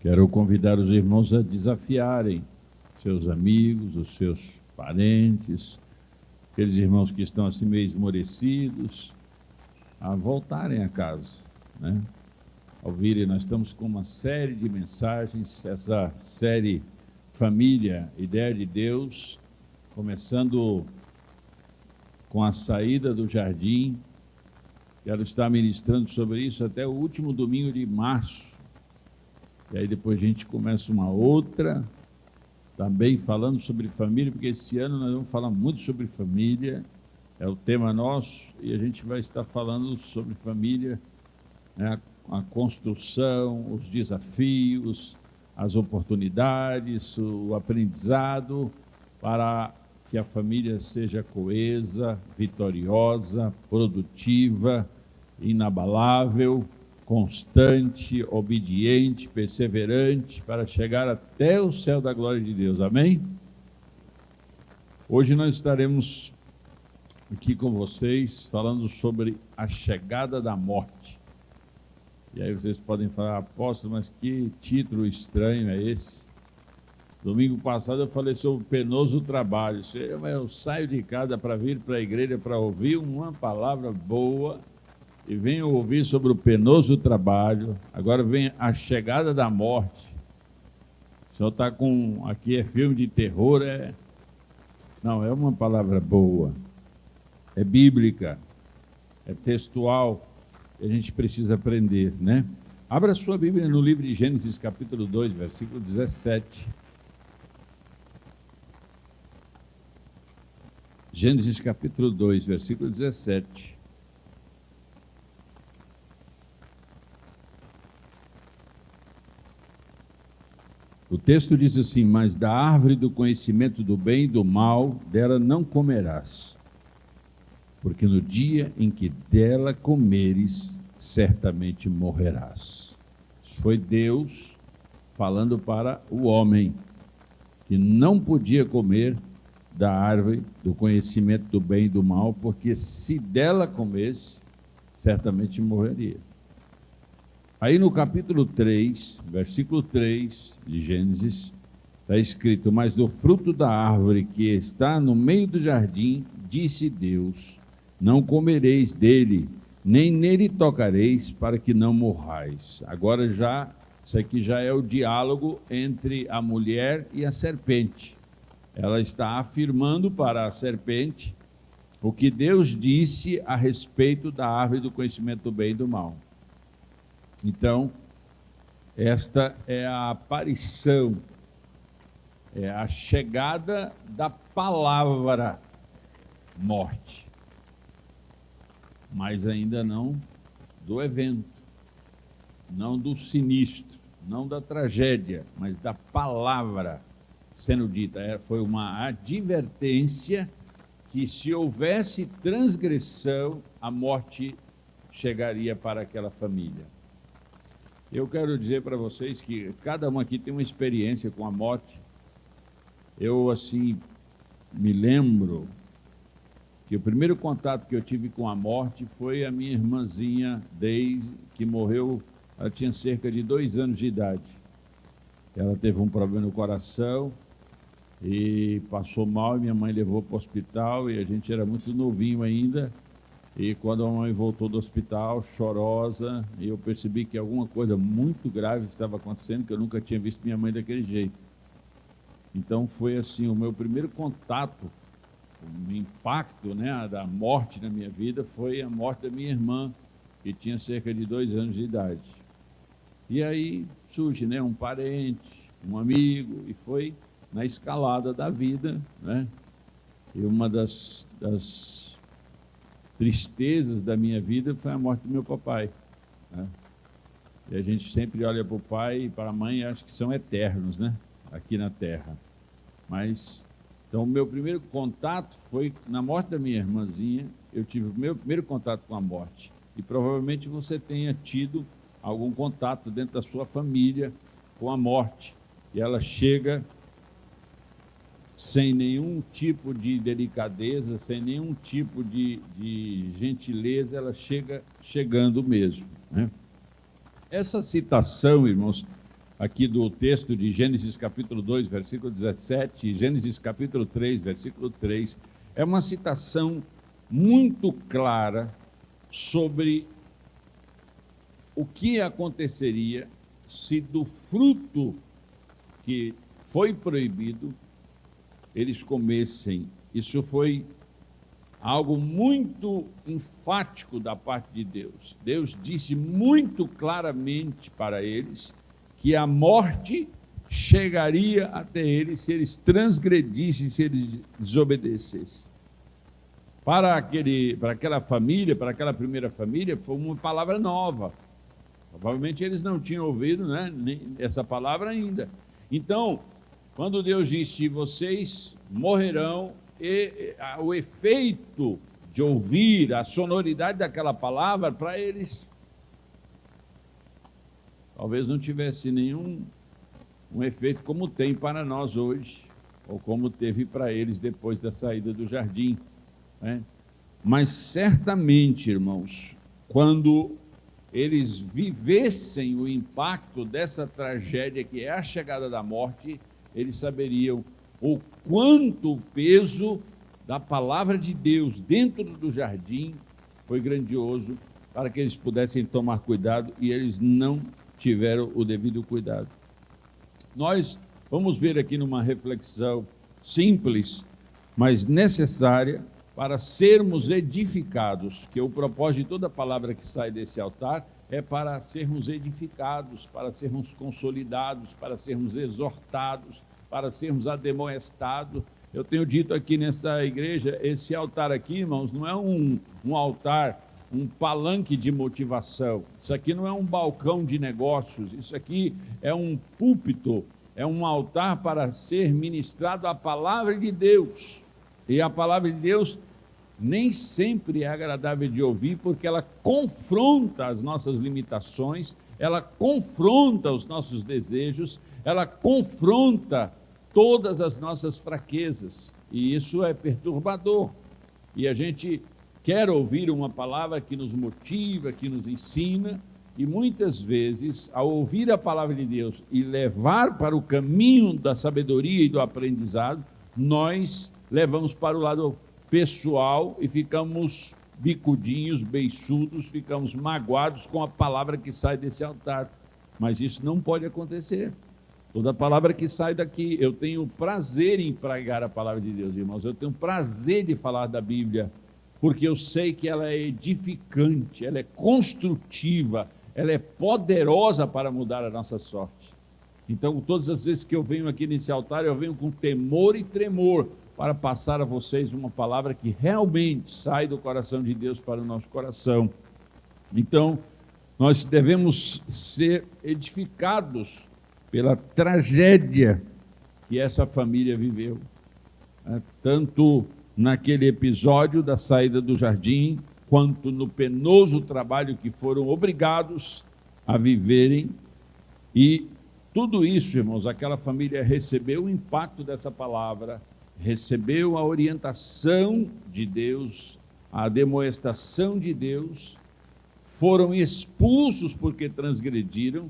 Quero convidar os irmãos a desafiarem seus amigos, os seus parentes, aqueles irmãos que estão assim meio esmorecidos, a voltarem a casa, né? Ao virem, nós estamos com uma série de mensagens, essa série Família, Ideia de Deus, começando com a saída do jardim. Quero estar ministrando sobre isso até o último domingo de março. E aí depois a gente começa uma outra, também falando sobre família, porque esse ano nós vamos falar muito sobre família, é o tema nosso, e a gente vai estar falando sobre família, né, a construção, os desafios, as oportunidades, o aprendizado para que a família seja coesa, vitoriosa, produtiva, inabalável, constante, obediente, perseverante, para chegar até o céu da glória de Deus. Amém? Hoje nós estaremos aqui com vocês falando sobre a chegada da morte. E aí vocês podem falar, apóstolo, mas que título estranho é esse? Domingo passado eu falei sobre o penoso trabalho. Eu saio de casa para vir para a igreja para ouvir uma palavra boa e venho ouvir sobre o penoso trabalho. Agora vem a chegada da morte. O senhor está com... Aqui é filme de terror, Não, é uma palavra boa. É bíblica. É textual. A gente precisa aprender, né? Abra sua Bíblia no livro de Gênesis, capítulo 2, versículo 17. Gênesis, capítulo 2, versículo 17. O texto diz assim: mas da árvore do conhecimento do bem e do mal, dela não comerás, porque no dia em que dela comeres, certamente morrerás. Isso foi Deus falando para o homem, que não podia comer da árvore do conhecimento do bem e do mal, porque se dela comesse, certamente morreria. Aí no capítulo 3, versículo 3 de Gênesis, está escrito: mas do fruto da árvore que está no meio do jardim, disse Deus, não comereis dele, nem nele tocareis, para que não morrais. Agora isso aqui já é o diálogo entre a mulher e a serpente. Ela está afirmando para a serpente o que Deus disse a respeito da árvore do conhecimento do bem e do mal. Então, esta é a aparição, é a chegada da palavra morte, mas ainda não do evento, não do sinistro, não da tragédia, mas da palavra sendo dita. Foi uma advertência que, se houvesse transgressão, a morte chegaria para aquela família. Eu quero dizer para vocês que cada um aqui tem uma experiência com a morte. Eu, assim, me lembro que o primeiro contato que eu tive com a morte foi a minha irmãzinha Deise, que morreu, ela tinha cerca de 2 anos de idade. Ela teve um problema no coração e passou mal, e minha mãe levou para o hospital, e a gente era muito novinho ainda. E quando a mãe voltou do hospital, chorosa, eu percebi que alguma coisa muito grave estava acontecendo, que eu nunca tinha visto minha mãe daquele jeito. Então foi assim, o meu primeiro contato, o impacto, né, da morte na minha vida foi a morte da minha irmã, que tinha cerca de 2 anos de idade. E aí surge, né, um parente, um amigo, e foi na escalada da vida, né? E uma das tristezas da minha vida foi a morte do meu papai, né? E a gente sempre olha para o pai e para a mãe e acha que são eternos, né, aqui na terra. Mas, então, o meu primeiro contato foi na morte da minha irmãzinha. Eu tive o meu primeiro contato com a morte. E provavelmente você tenha tido algum contato dentro da sua família com a morte. E ela chega sem nenhum tipo de delicadeza, sem nenhum tipo de gentileza, ela chega chegando mesmo, né? Essa citação, irmãos, aqui do texto de Gênesis capítulo 2, versículo 17, e Gênesis capítulo 3, versículo 3, é uma citação muito clara sobre o que aconteceria se do fruto que foi proibido eles comessem. Isso foi algo muito enfático da parte de Deus. Deus disse muito claramente para eles que a morte chegaria até eles se eles transgredissem, se eles desobedecessem. Para aquela família, para aquela primeira família, foi uma palavra nova. Provavelmente eles não tinham ouvido, né, essa palavra ainda. Então, quando Deus disse, vocês morrerão, o efeito de ouvir a sonoridade daquela palavra, para eles, talvez não tivesse nenhum efeito como tem para nós hoje, ou como teve para eles depois da saída do jardim, né? Mas certamente, irmãos, quando eles vivessem o impacto dessa tragédia que é a chegada da morte, eles saberiam o quanto o peso da palavra de Deus dentro do jardim foi grandioso para que eles pudessem tomar cuidado, e eles não tiveram o devido cuidado. Nós vamos ver aqui numa reflexão simples, mas necessária, para sermos edificados, que o propósito de toda palavra que sai desse altar é para sermos edificados, para sermos consolidados, para sermos exortados, para sermos ademoestados. Eu tenho dito aqui nessa igreja, esse altar aqui, irmãos, não é um altar, um palanque de motivação. Isso aqui não é um balcão de negócios, isso aqui é um púlpito, é um altar para ser ministrado a palavra de Deus. E a palavra de Deus nem sempre é agradável de ouvir, porque ela confronta as nossas limitações, ela confronta os nossos desejos, ela confronta todas as nossas fraquezas, e isso é perturbador. E a gente quer ouvir uma palavra que nos motiva, que nos ensina, e muitas vezes, ao ouvir a palavra de Deus e levar para o caminho da sabedoria e do aprendizado, nós levamos para o lado pessoal e ficamos bicudinhos, beiçudos, ficamos magoados com a palavra que sai desse altar. Mas isso não pode acontecer. Toda palavra que sai daqui, eu tenho prazer em pregar a palavra de Deus, irmãos. Eu tenho prazer de falar da Bíblia, porque eu sei que ela é edificante, ela é construtiva, ela é poderosa para mudar a nossa sorte. Então, todas as vezes que eu venho aqui nesse altar, eu venho com temor e tremor, para passar a vocês uma palavra que realmente sai do coração de Deus para o nosso coração. Então, nós devemos ser edificados pela tragédia que essa família viveu, né? Tanto naquele episódio da saída do jardim, quanto no penoso trabalho que foram obrigados a viverem. E tudo isso, irmãos, aquela família recebeu o impacto dessa palavra, recebeu a orientação de Deus, a ademoestação de Deus, foram expulsos porque transgrediram.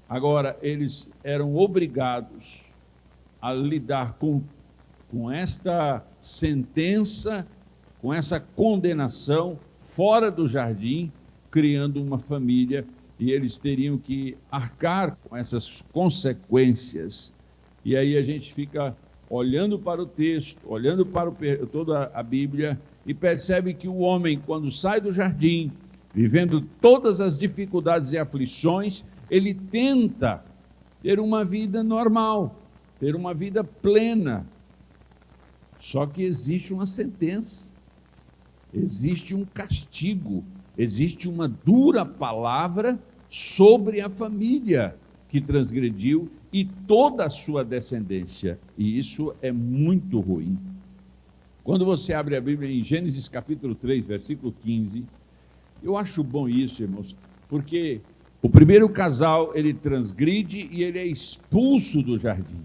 Agora, eles eram obrigados a lidar com esta sentença, com essa condenação, fora do jardim, criando uma família, e eles teriam que arcar com essas consequências. E aí a gente fica olhando para o texto, olhando para toda a Bíblia, e percebe que o homem, quando sai do jardim, vivendo todas as dificuldades e aflições, ele tenta ter uma vida normal, ter uma vida plena. Só que existe uma sentença, existe um castigo, existe uma dura palavra sobre a família que transgrediu e toda a sua descendência. E isso é muito ruim. Quando você abre a Bíblia em Gênesis capítulo 3, versículo 15, eu acho bom isso, irmãos, porque o primeiro casal, ele transgride e ele é expulso do jardim.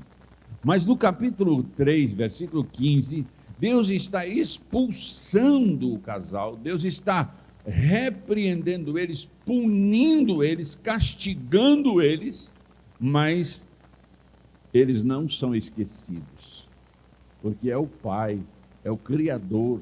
Mas no capítulo 3, versículo 15, Deus está expulsando o casal, Deus está repreendendo eles, punindo eles, castigando eles, mas eles não são esquecidos, porque é o Pai, é o Criador.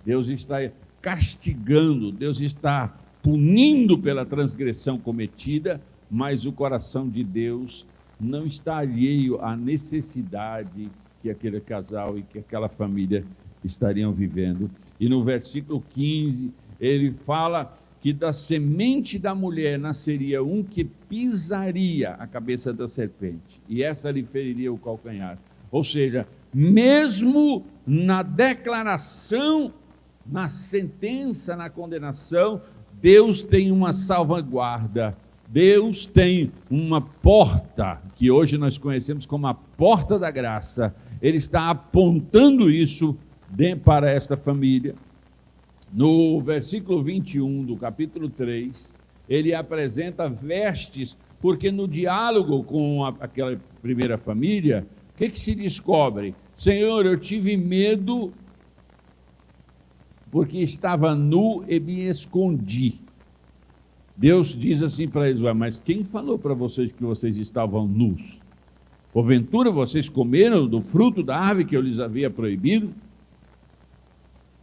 Deus está castigando, Deus está punindo pela transgressão cometida, mas o coração de Deus não está alheio à necessidade que aquele casal e que aquela família estariam vivendo. E no versículo 15, ele fala que da semente da mulher nasceria um que pisaria a cabeça da serpente, e essa lhe feriria o calcanhar. Ou seja, mesmo na declaração, na sentença, na condenação, Deus tem uma salvaguarda, Deus tem uma porta, que hoje nós conhecemos como a porta da graça. Ele está apontando isso para esta família. No versículo 21 do capítulo 3, ele apresenta vestes, porque no diálogo com aquela primeira família, o que se descobre? Senhor, eu tive medo porque estava nu e me escondi. Deus diz assim para eles: mas quem falou para vocês que vocês estavam nus? Porventura vocês comeram do fruto da árvore que eu lhes havia proibido?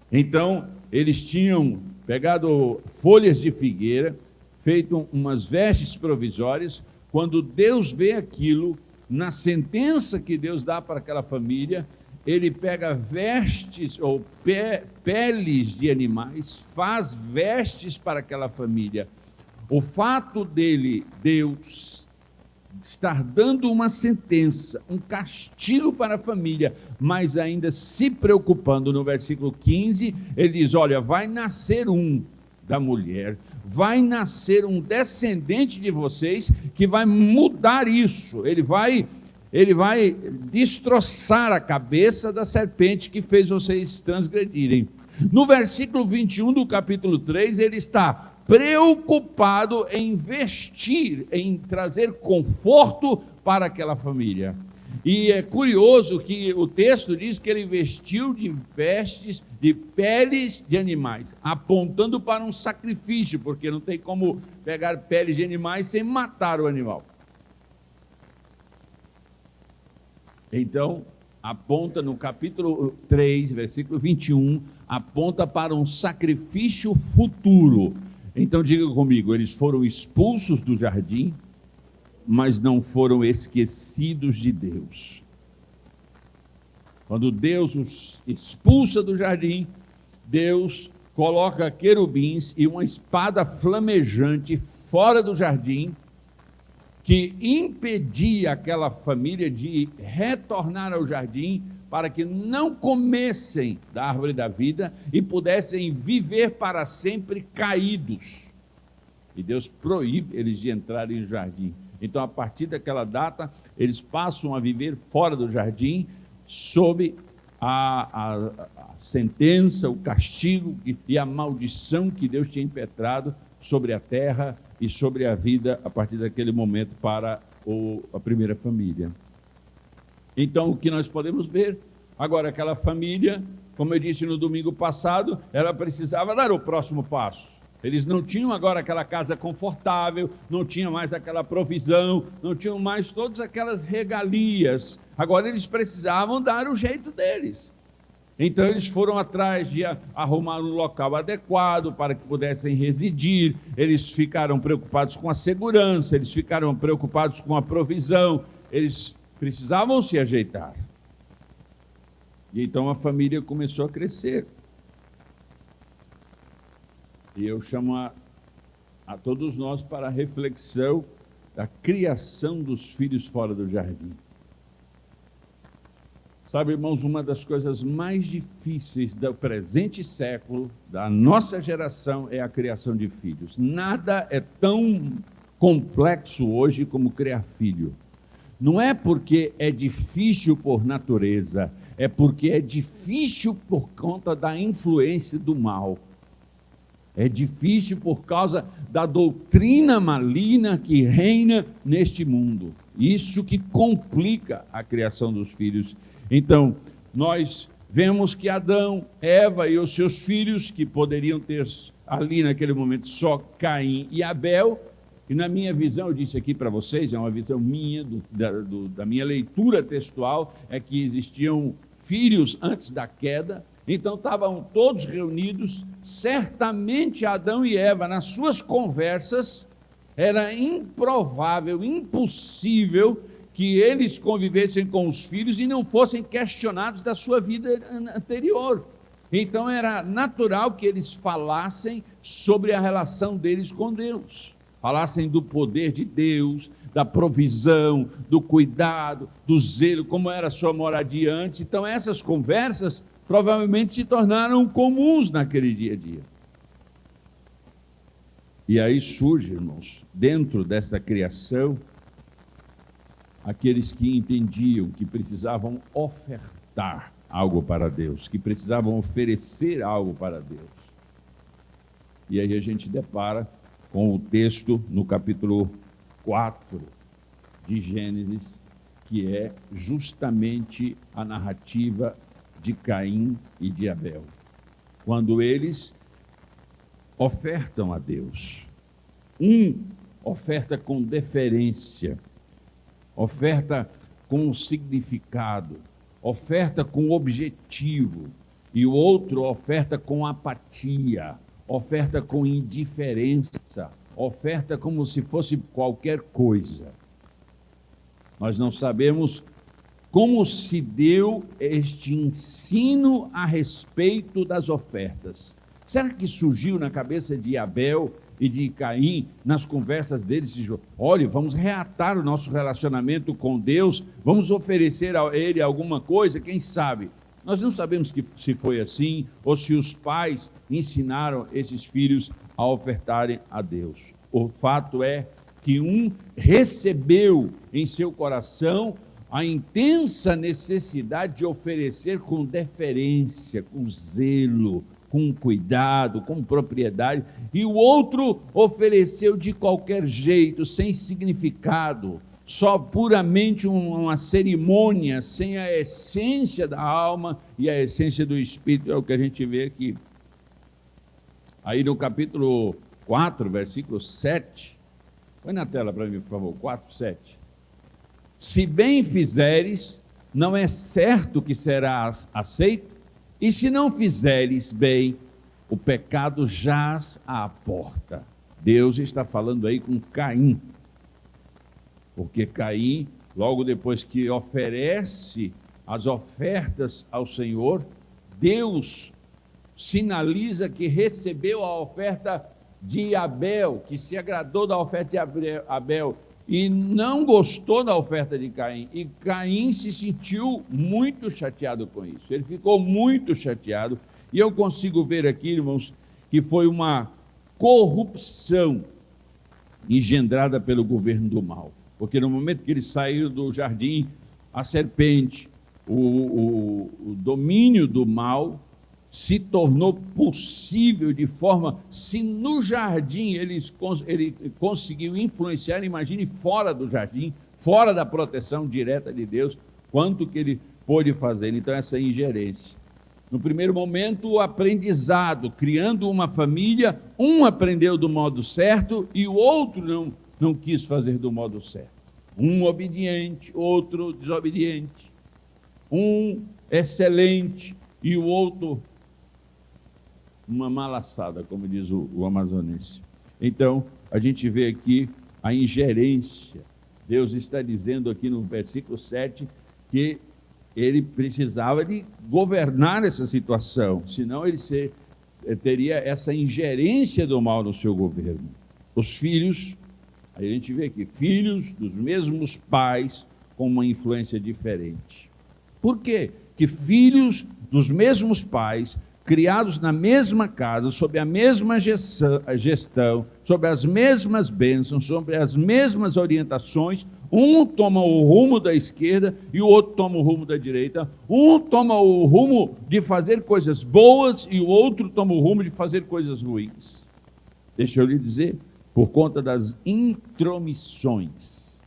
Então, eles tinham pegado folhas de figueira, feito umas vestes provisórias. Quando Deus vê aquilo, na sentença que Deus dá para aquela família, ele pega vestes ou peles de animais, faz vestes para aquela família. O fato dele, Deus, estar dando uma sentença, um castigo para a família, mas ainda se preocupando, no versículo 15, ele diz: olha, vai nascer um da mulher, vai nascer um descendente de vocês que vai mudar isso, ele vai destroçar a cabeça da serpente que fez vocês transgredirem. No versículo 21 do capítulo 3, ele está preocupado em vestir, em trazer conforto para aquela família. E é curioso que o texto diz que ele vestiu de vestes de peles de animais, apontando para um sacrifício, porque não tem como pegar peles de animais sem matar o animal. Então, aponta no capítulo 3, versículo 21, aponta para um sacrifício futuro. Então diga comigo, eles foram expulsos do jardim, mas não foram esquecidos de Deus. Quando Deus os expulsa do jardim, Deus coloca querubins e uma espada flamejante fora do jardim, que impedia aquela família de retornar ao jardim para que não comessem da árvore da vida e pudessem viver para sempre caídos. E Deus proíbe eles de entrarem no jardim. Então, a partir daquela data, eles passam a viver fora do jardim, sob a sentença, o castigo e a maldição que Deus tinha impetrado sobre a terra e sobre a vida a partir daquele momento para a primeira família. Então, o que nós podemos ver? Agora, aquela família, como eu disse no domingo passado, ela precisava dar o próximo passo. Eles não tinham agora aquela casa confortável, não tinham mais aquela provisão, não tinham mais todas aquelas regalias. Agora eles precisavam dar o jeito deles. Então eles foram atrás de arrumar um local adequado para que pudessem residir. Eles ficaram preocupados com a segurança, eles ficaram preocupados com a provisão. Eles precisavam se ajeitar. E então a família começou a crescer. E eu chamo a todos nós para a reflexão da criação dos filhos fora do jardim. Sabe, irmãos, uma das coisas mais difíceis do presente século, da nossa geração, é a criação de filhos. Nada é tão complexo hoje como criar filho. Não é porque é difícil por natureza, é porque é difícil por conta da influência do mal. É difícil por causa da doutrina maligna que reina neste mundo. Isso que complica a criação dos filhos. Então, nós vemos que Adão, Eva e os seus filhos, que poderiam ter ali naquele momento só Caim e Abel, E na minha visão, eu disse aqui para vocês, é uma visão minha, da minha leitura textual, é que existiam filhos antes da queda, então estavam todos reunidos, certamente Adão e Eva, nas suas conversas, era improvável, impossível que eles convivessem com os filhos e não fossem questionados da sua vida anterior. Então era natural que eles falassem sobre a relação deles com Deus, falassem do poder de Deus, da provisão, do cuidado, do zelo, como era a sua moradia antes. Então essas conversas provavelmente se tornaram comuns naquele dia a dia. E aí surge, irmãos, dentro dessa criação, aqueles que entendiam que precisavam ofertar algo para Deus, que precisavam oferecer algo para Deus. E aí a gente depara com o texto no capítulo 4 de Gênesis, que é justamente a narrativa de Caim e de Abel, quando eles ofertam a Deus. Um oferta com deferência, oferta com significado, oferta com objetivo, e o outro oferta com apatia, oferta com indiferença, oferta como se fosse qualquer coisa. Nós não sabemos como se deu este ensino a respeito das ofertas. Será que surgiu na cabeça de Abel e de Caim, nas conversas deles, olha, vamos reatar o nosso relacionamento com Deus, vamos oferecer a Ele alguma coisa, quem sabe? Nós não sabemos se foi assim, ou se os pais ensinaram esses filhos a ofertarem a Deus. O fato é que um recebeu em seu coração a intensa necessidade de oferecer com deferência, com zelo, com cuidado, com propriedade, e o outro ofereceu de qualquer jeito, sem significado, só puramente uma cerimônia, sem a essência da alma e a essência do Espírito, é o que a gente vê aqui. Aí no capítulo 4, versículo 7, põe na tela para mim, por favor, 4, 7. Se bem fizeres, não é certo que serás aceito, e se não fizeres bem, o pecado jaz à porta. Deus está falando aí com Caim, porque Caim, logo depois que oferece as ofertas ao Senhor, Deus sinaliza que recebeu a oferta de Abel, que se agradou da oferta de Abel, e não gostou da oferta de Caim, e Caim se sentiu muito chateado com isso, ele ficou muito chateado, e eu consigo ver aqui, irmãos, que foi uma corrupção engendrada pelo governo do mal, porque no momento que eles saíram do jardim, a serpente, o domínio do mal se tornou possível de forma, se no jardim ele conseguiu influenciar, imagine fora do jardim, fora da proteção direta de Deus, quanto que ele pôde fazer. Então essa ingerência. No primeiro momento o aprendizado, criando uma família, um aprendeu do modo certo e o outro não quis fazer do modo certo. Um obediente, outro desobediente. Um excelente e o outro uma malaçada, como diz o amazonense. Então, a gente vê aqui a ingerência. Deus está dizendo aqui no versículo 7 que ele precisava de governar essa situação, senão ele teria essa ingerência do mal no seu governo. Os filhos, aí a gente vê aqui, filhos dos mesmos pais com uma influência diferente. Por quê? Que filhos dos mesmos pais, criados na mesma casa, sob a mesma gestão, sob as mesmas bênçãos, sob as mesmas orientações, um toma o rumo da esquerda e o outro toma o rumo da direita, um toma o rumo de fazer coisas boas e o outro toma o rumo de fazer coisas ruins. Deixa eu lhe dizer, por conta das intromissões,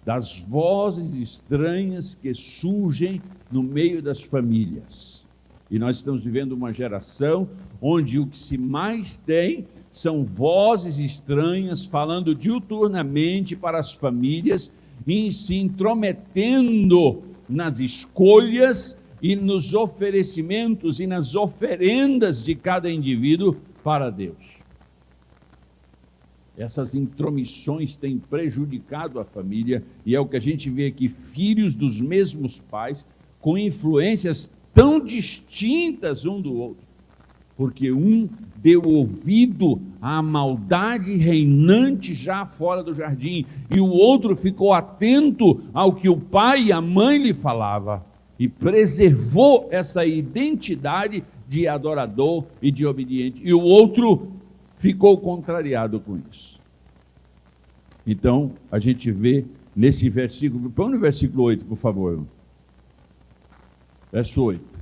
das vozes estranhas que surgem no meio das famílias, E nós estamos vivendo uma geração onde o que se mais tem são vozes estranhas falando diuturnamente para as famílias e se intrometendo nas escolhas e nos oferecimentos e nas oferendas de cada indivíduo para Deus. Essas intromissões têm prejudicado a família e é o que a gente vê aqui, filhos dos mesmos pais com influências tão distintas um do outro, porque um deu ouvido à maldade reinante já fora do jardim, e o outro ficou atento ao que o pai e a mãe lhe falavam, e preservou essa identidade de adorador e de obediente, e o outro ficou contrariado com isso. Então, a gente vê nesse versículo, põe no versículo 8, por favor. Verso 8.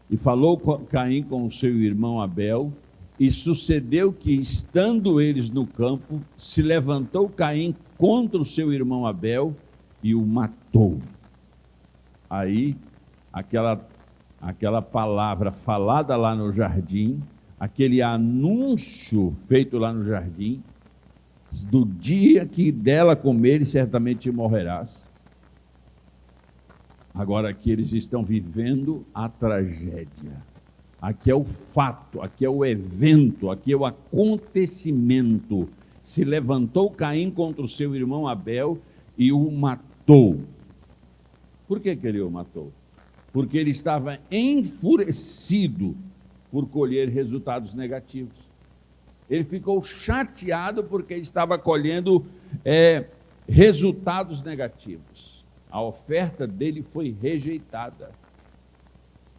E falou Caim com o seu irmão Abel, e sucedeu que, estando eles no campo, se levantou Caim contra o seu irmão Abel e o matou. Aí, aquela palavra falada lá no jardim, aquele anúncio feito lá no jardim, do dia que dela comeres, certamente morrerás. Agora aqui eles estão vivendo a tragédia. Aqui é o fato, aqui é o evento, aqui é o acontecimento. Se levantou Caim contra o seu irmão Abel e o matou. Por que ele o matou? Porque ele estava enfurecido por colher resultados negativos. Ele ficou chateado porque estava colhendo resultados negativos. A oferta dele foi rejeitada.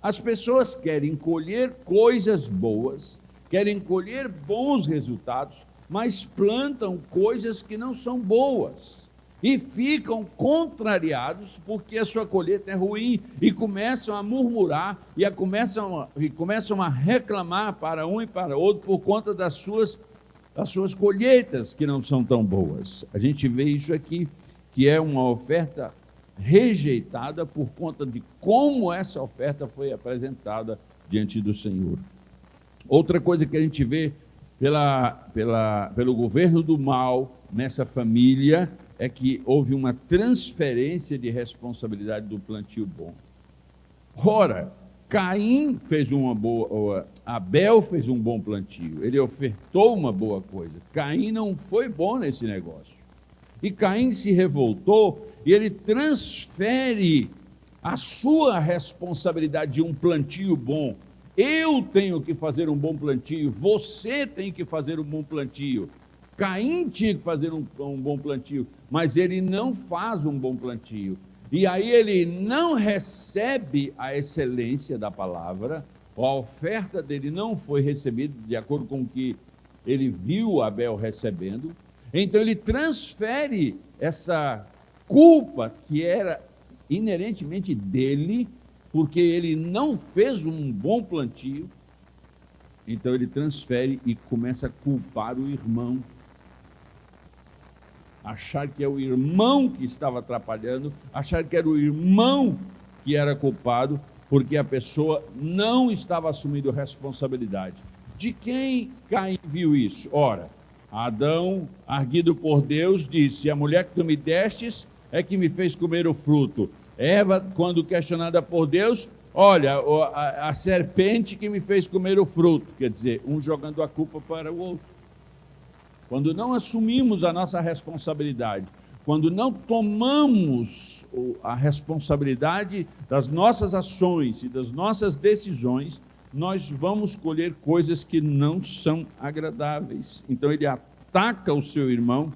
As pessoas querem colher coisas boas, querem colher bons resultados, mas plantam coisas que não são boas. E ficam contrariados porque a sua colheita é ruim e começam a murmurar e começam a reclamar para um e para outro por conta das suas colheitas que não são tão boas. A gente vê isso aqui, que é uma oferta rejeitada por conta de como essa oferta foi apresentada diante do Senhor. Outra coisa que a gente vê pelo governo do mal nessa família é que houve uma transferência de responsabilidade do plantio bom. Ora, Caim fez uma boa, Abel fez um bom plantio, ele ofertou uma boa coisa. Caim não foi bom nesse negócio. E Caim se revoltou e ele transfere a sua responsabilidade de um plantio bom. Eu tenho que fazer um bom plantio, você tem que fazer um bom plantio. Caim tinha que fazer um bom plantio, mas ele não faz um bom plantio. E aí ele não recebe a excelência da palavra, a oferta dele não foi recebida de acordo com o que ele viu Abel recebendo. Então ele transfere essa culpa que era inerentemente dele, porque ele não fez um bom plantio. Então ele transfere e começa a culpar o irmão. Achar que é o irmão que estava atrapalhando, achar que era o irmão que era culpado, porque a pessoa não estava assumindo responsabilidade. De quem Caim viu isso? Ora, Adão, arguido por Deus, disse: a mulher que tu me destes é que me fez comer o fruto. Eva, quando questionada por Deus, olha, a serpente que me fez comer o fruto. Quer dizer, um jogando a culpa para o outro. Quando não assumimos a nossa responsabilidade, quando não tomamos a responsabilidade das nossas ações e das nossas decisões, nós vamos colher coisas que não são agradáveis. Então ele ataca o seu irmão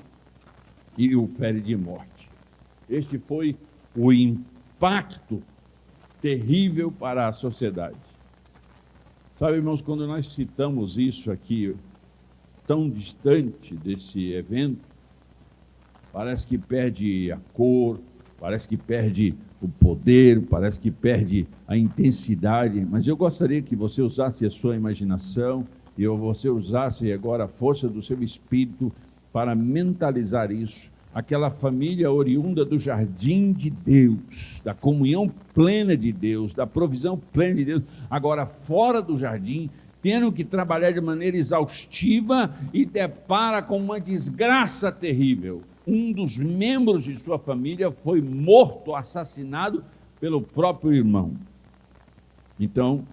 e o fere de morte. Este foi o impacto terrível para a sociedade. Sabe, irmãos, quando nós citamos isso aqui, tão distante desse evento, parece que perde a cor, parece que perde o poder, parece que perde a intensidade, mas eu gostaria que você usasse a sua imaginação e você usasse agora a força do seu espírito para mentalizar isso. aquela família oriunda do jardim de Deus, da comunhão plena de Deus, da provisão plena de Deus, agora fora do jardim, tendo que trabalhar de maneira exaustiva e depara com uma desgraça terrível. Um dos membros de sua família foi morto, assassinado pelo próprio irmão. Então,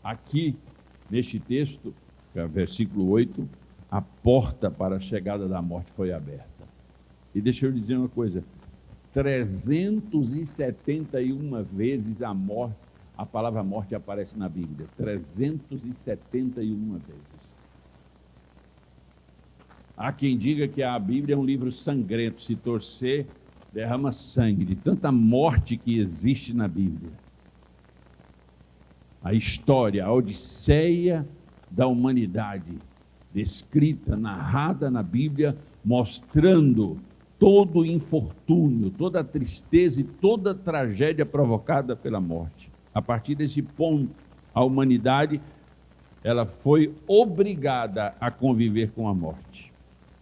aqui, neste texto, que é o versículo 8, a porta para a chegada da morte foi aberta. E deixa eu dizer uma coisa, 371 vezes a palavra morte aparece na Bíblia, 371 vezes. Há quem diga que a Bíblia é um livro sangrento, se torcer, derrama sangue, de tanta morte que existe na Bíblia. A história, a odisseia da humanidade, descrita, narrada na Bíblia, mostrando todo o infortúnio, toda a tristeza e toda a tragédia provocada pela morte. A partir desse ponto, a humanidade ela foi obrigada a conviver com a morte.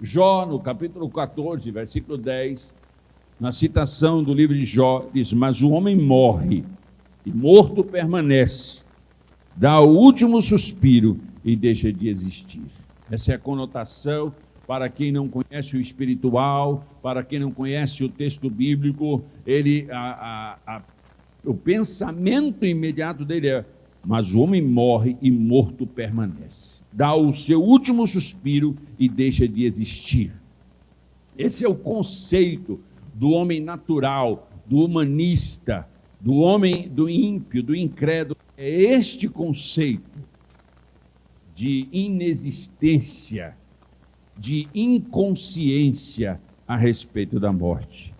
Jó, no capítulo 14, versículo 10, na citação do livro de Jó, diz: mas o homem morre, e morto permanece, dá o último suspiro e deixa de existir. Essa é a conotação para quem não conhece o espiritual, para quem não conhece o texto bíblico, o pensamento imediato dele é: mas o homem morre e morto permanece. Dá o seu último suspiro e deixa de existir. Esse é o conceito do homem natural, do humanista, do homem, do ímpio, do incrédulo. É este conceito de inexistência, de inconsciência a respeito da morte.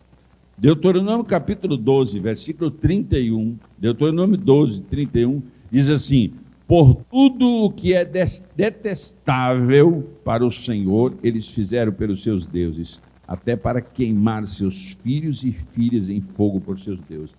Deuteronômio capítulo 12, versículo 31, Deuteronômio 12, 31, diz assim: por tudo o que é detestável para o Senhor, eles fizeram pelos seus deuses, até para queimar seus filhos e filhas em fogo por seus deuses.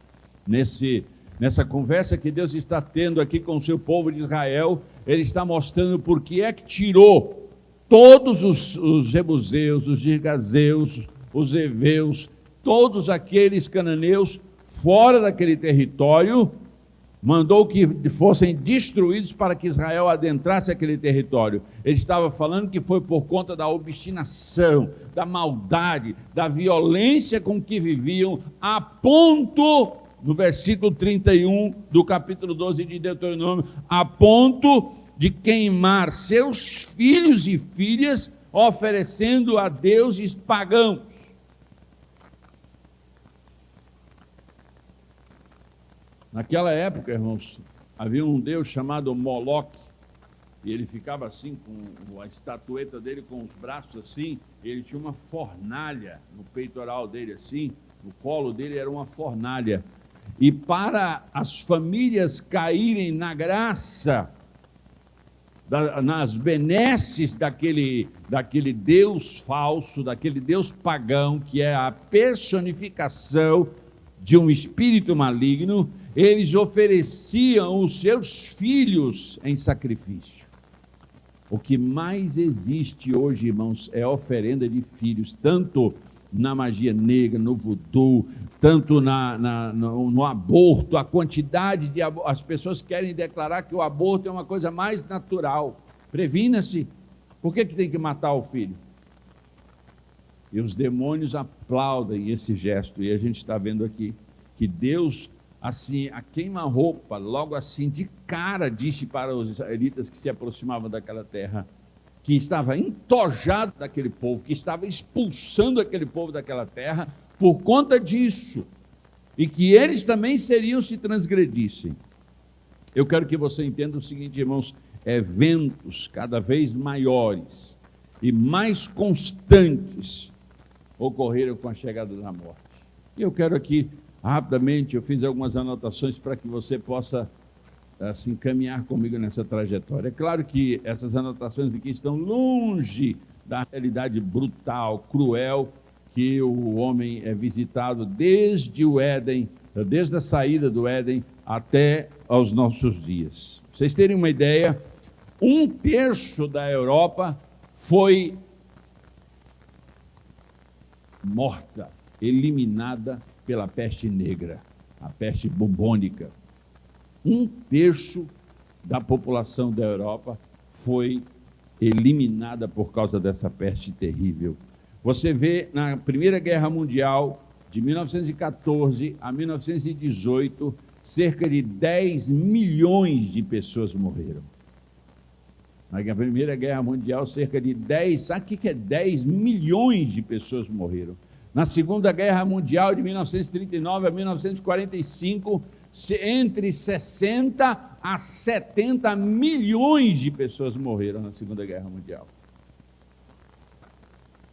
Nessa conversa que Deus está tendo aqui com o seu povo de Israel, ele está mostrando por que é que tirou todos os jebuseus, os girgazeus, os heveus, todos aqueles cananeus fora daquele território, mandou que fossem destruídos para que Israel adentrasse aquele território. Ele estava falando que foi por conta da obstinação, da maldade, da violência com que viviam, a ponto, no versículo 31 do capítulo 12 de Deuteronômio, a ponto de queimar seus filhos e filhas, oferecendo a deuses pagãos. Naquela época, irmãos, havia um deus chamado Moloque, e ele ficava assim, com a estatueta dele com os braços assim, ele tinha uma fornalha no peitoral dele assim, no colo dele era uma fornalha. E para as famílias caírem na graça, nas benesses daquele Deus falso, daquele Deus pagão, que é a personificação de um espírito maligno, eles ofereciam os seus filhos em sacrifício. O que mais existe hoje, irmãos, é oferenda de filhos, tanto na magia negra, no voodoo, tanto no aborto, a quantidade de as pessoas querem declarar que o aborto é uma coisa mais natural. Previna-se. Por que tem que matar o filho? E os demônios aplaudem esse gesto, e a gente está vendo aqui que Deus, assim, a queima-roupa, logo assim, de cara, disse para os israelitas que se aproximavam daquela terra, que estava entojado daquele povo, que estava expulsando aquele povo daquela terra, por conta disso, e que eles também seriam se transgredissem. Eu quero que você entenda o seguinte, irmãos, eventos cada vez maiores e mais constantes ocorreram com a chegada da morte. E eu quero aqui, rapidamente, eu fiz algumas anotações para que você possa assim, caminhar comigo nessa trajetória. É claro que essas anotações aqui estão longe da realidade brutal, cruel, que o homem é visitado desde o Éden, desde a saída do Éden até aos nossos dias. Pra vocês terem uma ideia, 1/3 da Europa foi morta, eliminada pela peste negra, a peste bubônica. 1/3 da população da Europa foi eliminada por causa dessa peste terrível. Você vê na Primeira Guerra Mundial, de 1914 a 1918, cerca de 10 milhões de pessoas morreram. Na Primeira Guerra Mundial, cerca de 10, sabe o que é 10 milhões de pessoas morreram? Na Segunda Guerra Mundial, de 1939 a 1945, entre 60 a 70 milhões de pessoas morreram na Segunda Guerra Mundial.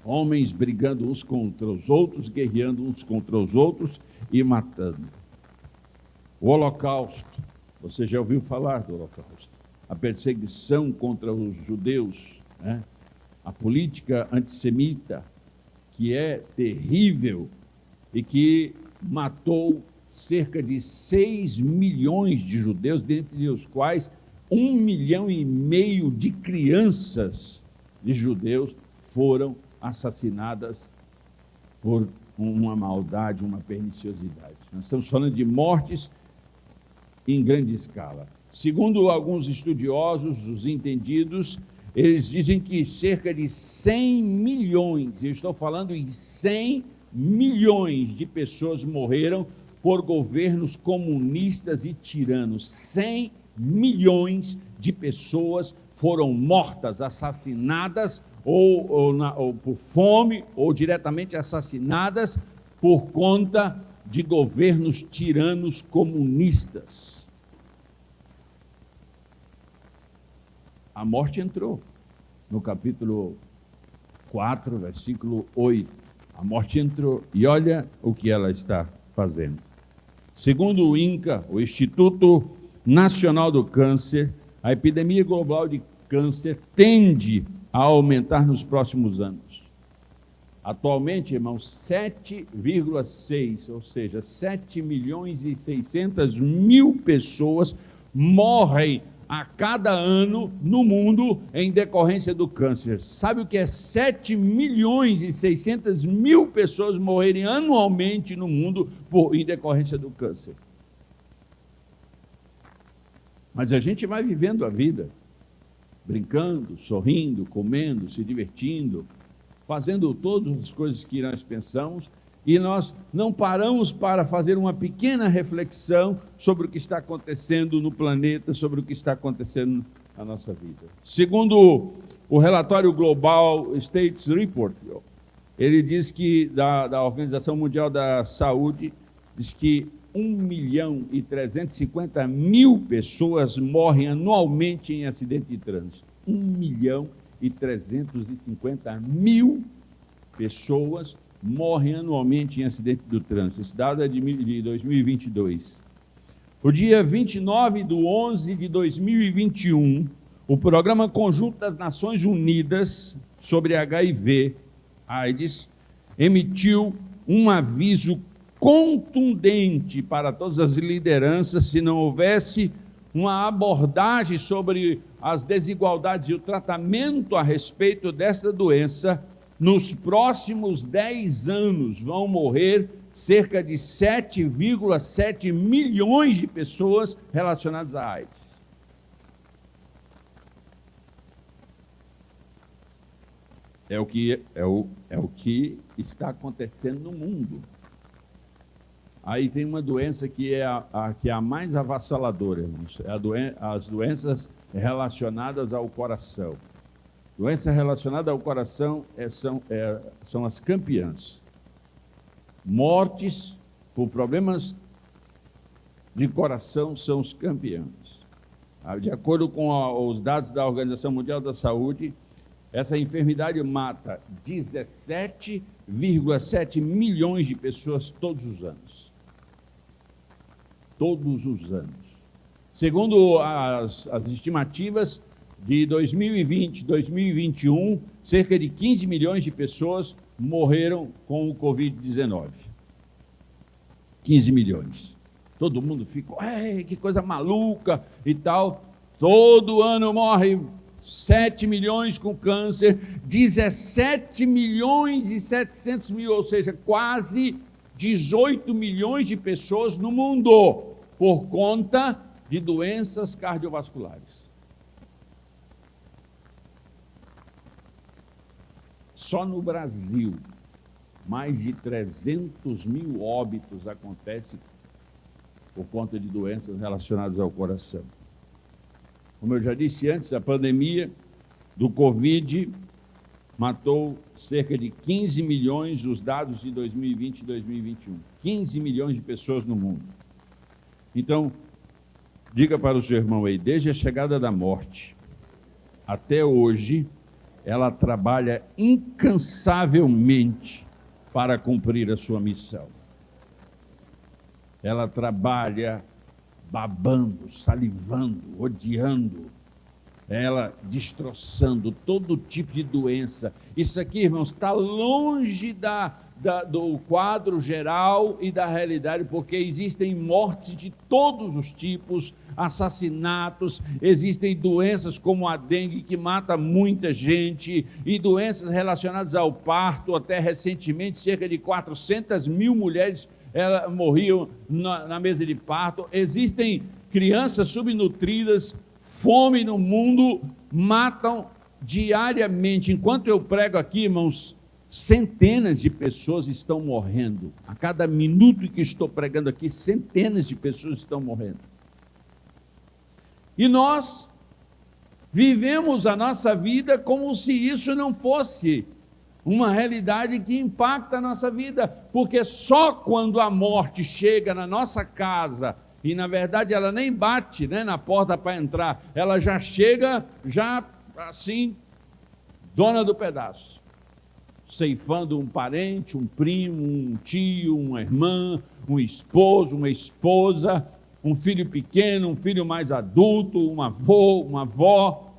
Homens brigando uns contra os outros, guerreando uns contra os outros e matando. O Holocausto, você já ouviu falar do Holocausto? A perseguição contra os judeus, né? A política antissemita, que é terrível e que matou cerca de 6 milhões de judeus, dentre os quais 1,5 milhão de crianças de judeus foram assassinadas por uma maldade, uma perniciosidade. Nós estamos falando de mortes em grande escala. Segundo alguns estudiosos, os entendidos, eles dizem que cerca de 100 milhões, eu estou falando em 100 milhões de pessoas morreram por governos comunistas e tiranos. 100 milhões de pessoas foram mortas, assassinadas, ou por fome, ou diretamente assassinadas por conta de governos tiranos comunistas. A morte entrou no capítulo 4, versículo 8. A morte entrou e olha o que ela está fazendo. Segundo o INCA, o Instituto Nacional do Câncer, a epidemia global de câncer tende a aumentar nos próximos anos. Atualmente, irmãos, 7,6, ou seja, 7 milhões e 600 mil pessoas morrem a cada ano no mundo em decorrência do câncer. Sabe o que é 7 milhões e 600 mil pessoas morrerem anualmente no mundo em decorrência do câncer? Mas a gente vai vivendo a vida, brincando, sorrindo, comendo, se divertindo, fazendo todas as coisas que nós pensamos, e nós não paramos para fazer uma pequena reflexão sobre o que está acontecendo no planeta, sobre o que está acontecendo na nossa vida. Segundo o relatório Global Status Report, ele diz que, da Organização Mundial da Saúde, diz que 1.350.000 pessoas morrem anualmente em acidente de trânsito. 1.350.000 pessoas morrem anualmente em acidente do trânsito. Esse dado é de 2022. O dia 29/11/2021, o Programa Conjunto das Nações Unidas sobre HIV/AIDS emitiu um aviso contundente para todas as lideranças se não houvesse uma abordagem sobre as desigualdades e o tratamento a respeito dessa doença. Nos próximos 10 anos vão morrer cerca de 7,7 milhões de pessoas relacionadas à AIDS. É o que está acontecendo no mundo. Aí tem uma doença que é a mais avassaladora, irmãos. As doenças relacionadas ao coração. Doença relacionada ao coração são as campeãs. Mortes por problemas de coração são os campeões. De acordo com os dados da Organização Mundial da Saúde, essa enfermidade mata 17,7 milhões de pessoas todos os anos. Todos os anos. Segundo as estimativas, de 2020 2021, cerca de 15 milhões de pessoas morreram com o Covid-19. 15 milhões. Todo mundo ficou, que coisa maluca e tal. Todo ano morre 7 milhões com câncer, 17 milhões e 700 mil, ou seja, quase 18 milhões de pessoas no mundo, por conta de doenças cardiovasculares. Só no Brasil, mais de 300 mil óbitos acontecem por conta de doenças relacionadas ao coração. Como eu já disse antes, a pandemia do Covid matou cerca de 15 milhões, os dados de 2020 e 2021. 15 milhões de pessoas no mundo. Então, diga para o seu irmão aí, desde a chegada da morte até hoje, ela trabalha incansavelmente para cumprir a sua missão. Ela trabalha babando, salivando, odiando, ela destroçando todo tipo de doença. Isso aqui, irmãos, está longe do quadro geral e da realidade, porque existem mortes de todos os tipos, assassinatos, existem doenças como a dengue que mata muita gente, e doenças relacionadas ao parto. Até recentemente, cerca de 400 mil mulheres morriam na mesa de parto. Existem crianças subnutridas, fome no mundo, matam diariamente. Enquanto eu prego aqui, irmãos, centenas de pessoas estão morrendo. A cada minuto que estou pregando aqui, centenas de pessoas estão morrendo. E nós vivemos a nossa vida como se isso não fosse uma realidade que impacta a nossa vida, porque só quando a morte chega na nossa casa, e na verdade ela nem bate, né, na porta para entrar, ela já chega, já assim, dona do pedaço, ceifando um parente, um primo, um tio, uma irmã, um esposo, uma esposa, um filho pequeno, um filho mais adulto, um avô, uma avó,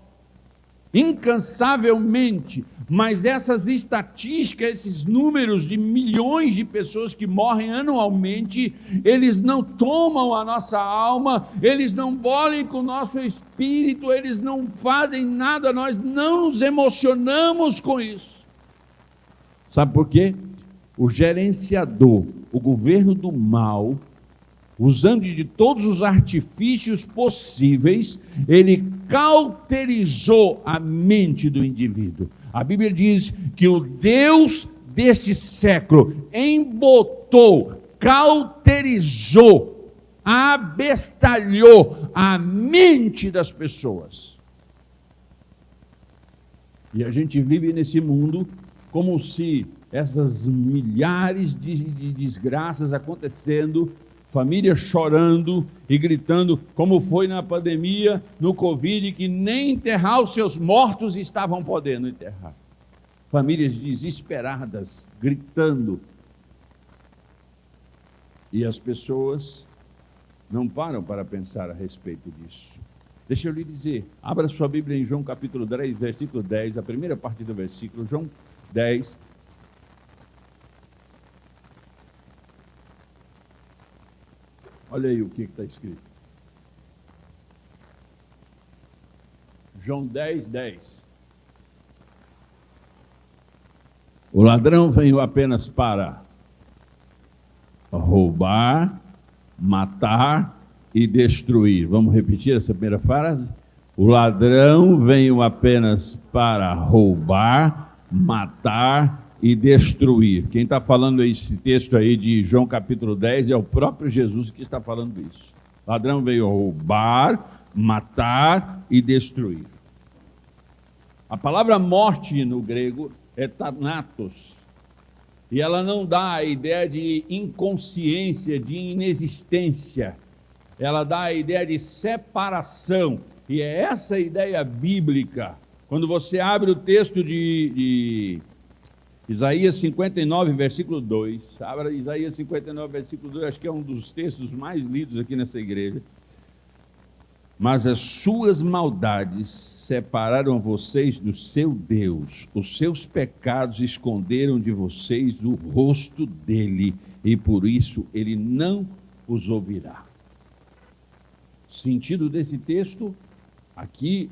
incansavelmente. Mas essas estatísticas, esses números de milhões de pessoas que morrem anualmente, eles não tomam a nossa alma, eles não bolem com o nosso espírito, eles não fazem nada, nós não nos emocionamos com isso. Sabe por quê? O gerenciador, o governo do mal, usando de todos os artifícios possíveis, ele cauterizou a mente do indivíduo. A Bíblia diz que o Deus deste século embotou, cauterizou, abestalhou a mente das pessoas. E a gente vive nesse mundo como se essas milhares de desgraças acontecendo, famílias chorando e gritando, como foi na pandemia, no Covid, que nem enterrar os seus mortos estavam podendo enterrar. Famílias desesperadas, gritando. E as pessoas não param para pensar a respeito disso. Deixa eu lhe dizer, abra sua Bíblia em João capítulo 10, versículo 10, a primeira parte do versículo, João 10, olha aí o que está escrito. João 10, 10. O ladrão veio apenas para roubar, matar e destruir. Vamos repetir essa primeira frase? O ladrão veio apenas para roubar, matar e destruir. Quem está falando esse texto aí de João capítulo 10 é o próprio Jesus que está falando isso. O ladrão veio roubar, matar e destruir. A palavra morte no grego é thanatos, e ela não dá a ideia de inconsciência, de inexistência, ela dá a ideia de separação, e é essa a ideia bíblica. Quando você abre o texto de Isaías 59, versículo 2, abra Isaías 59, versículo 2, acho que é um dos textos mais lidos aqui nessa igreja. Mas as suas maldades separaram vocês do seu Deus, os seus pecados esconderam de vocês o rosto dele, e por isso ele não os ouvirá. O sentido desse texto, aqui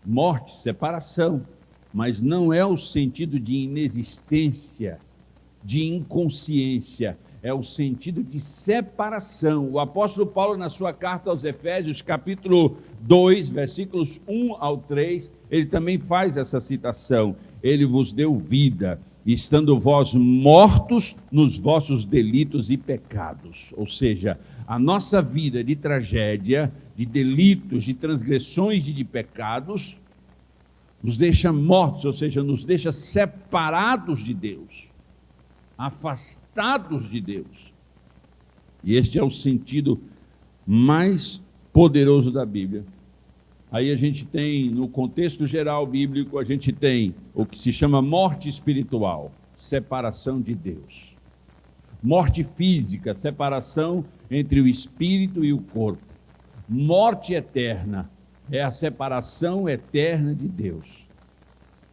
Morte, separação, mas não é o sentido de inexistência, de inconsciência, é o sentido de separação. O apóstolo Paulo, na sua carta aos Efésios, capítulo 2, versículos 1 ao 3, ele também faz essa citação: ele vos deu vida, estando vós mortos nos vossos delitos e pecados. Ou seja, a nossa vida de tragédia, de delitos, de transgressões e de pecados, nos deixa mortos, ou seja, nos deixa separados de Deus, afastados de Deus. E este é o sentido mais poderoso da Bíblia. Aí a gente tem, no contexto geral bíblico, a gente tem o que se chama morte espiritual, separação de Deus. Morte física, separação entre o espírito e o corpo. Morte eterna é a separação eterna de Deus.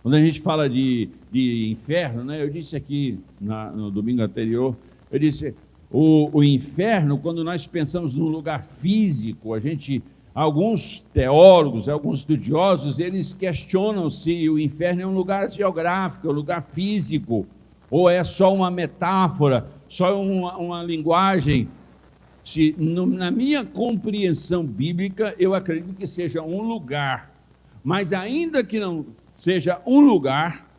Quando a gente fala de inferno, né, eu disse aqui no domingo anterior, eu disse, o inferno, quando nós pensamos num lugar físico, alguns teólogos, alguns estudiosos, eles questionam se o inferno é um lugar geográfico, é um lugar físico, ou é só uma metáfora, só uma linguagem. Na minha compreensão bíblica, eu acredito que seja um lugar, mas ainda que não seja um lugar,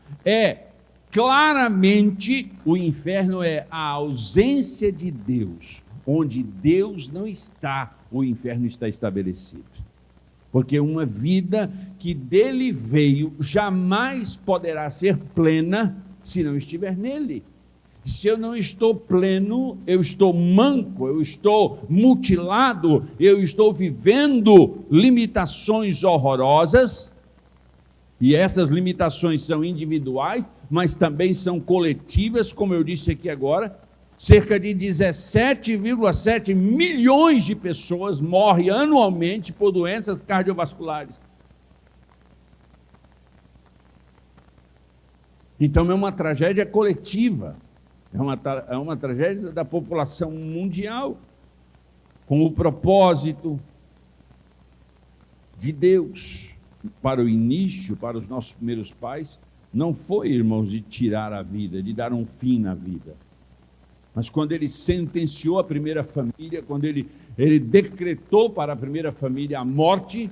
claramente o inferno é a ausência de Deus. Onde Deus não está, o inferno está estabelecido. Porque uma vida que dele veio jamais poderá ser plena se não estiver nele. Se eu não estou pleno, eu estou manco, eu estou mutilado, eu estou vivendo limitações horrorosas, e essas limitações são individuais, mas também são coletivas, como eu disse aqui agora. Cerca de 17,7 milhões de pessoas morrem anualmente por doenças cardiovasculares. Então é uma tragédia coletiva. É uma tragédia da população mundial, com o propósito de Deus. Para o início, para os nossos primeiros pais, não foi, irmãos, de tirar a vida, de dar um fim na vida. Mas quando ele sentenciou a primeira família, quando ele decretou para a primeira família a morte,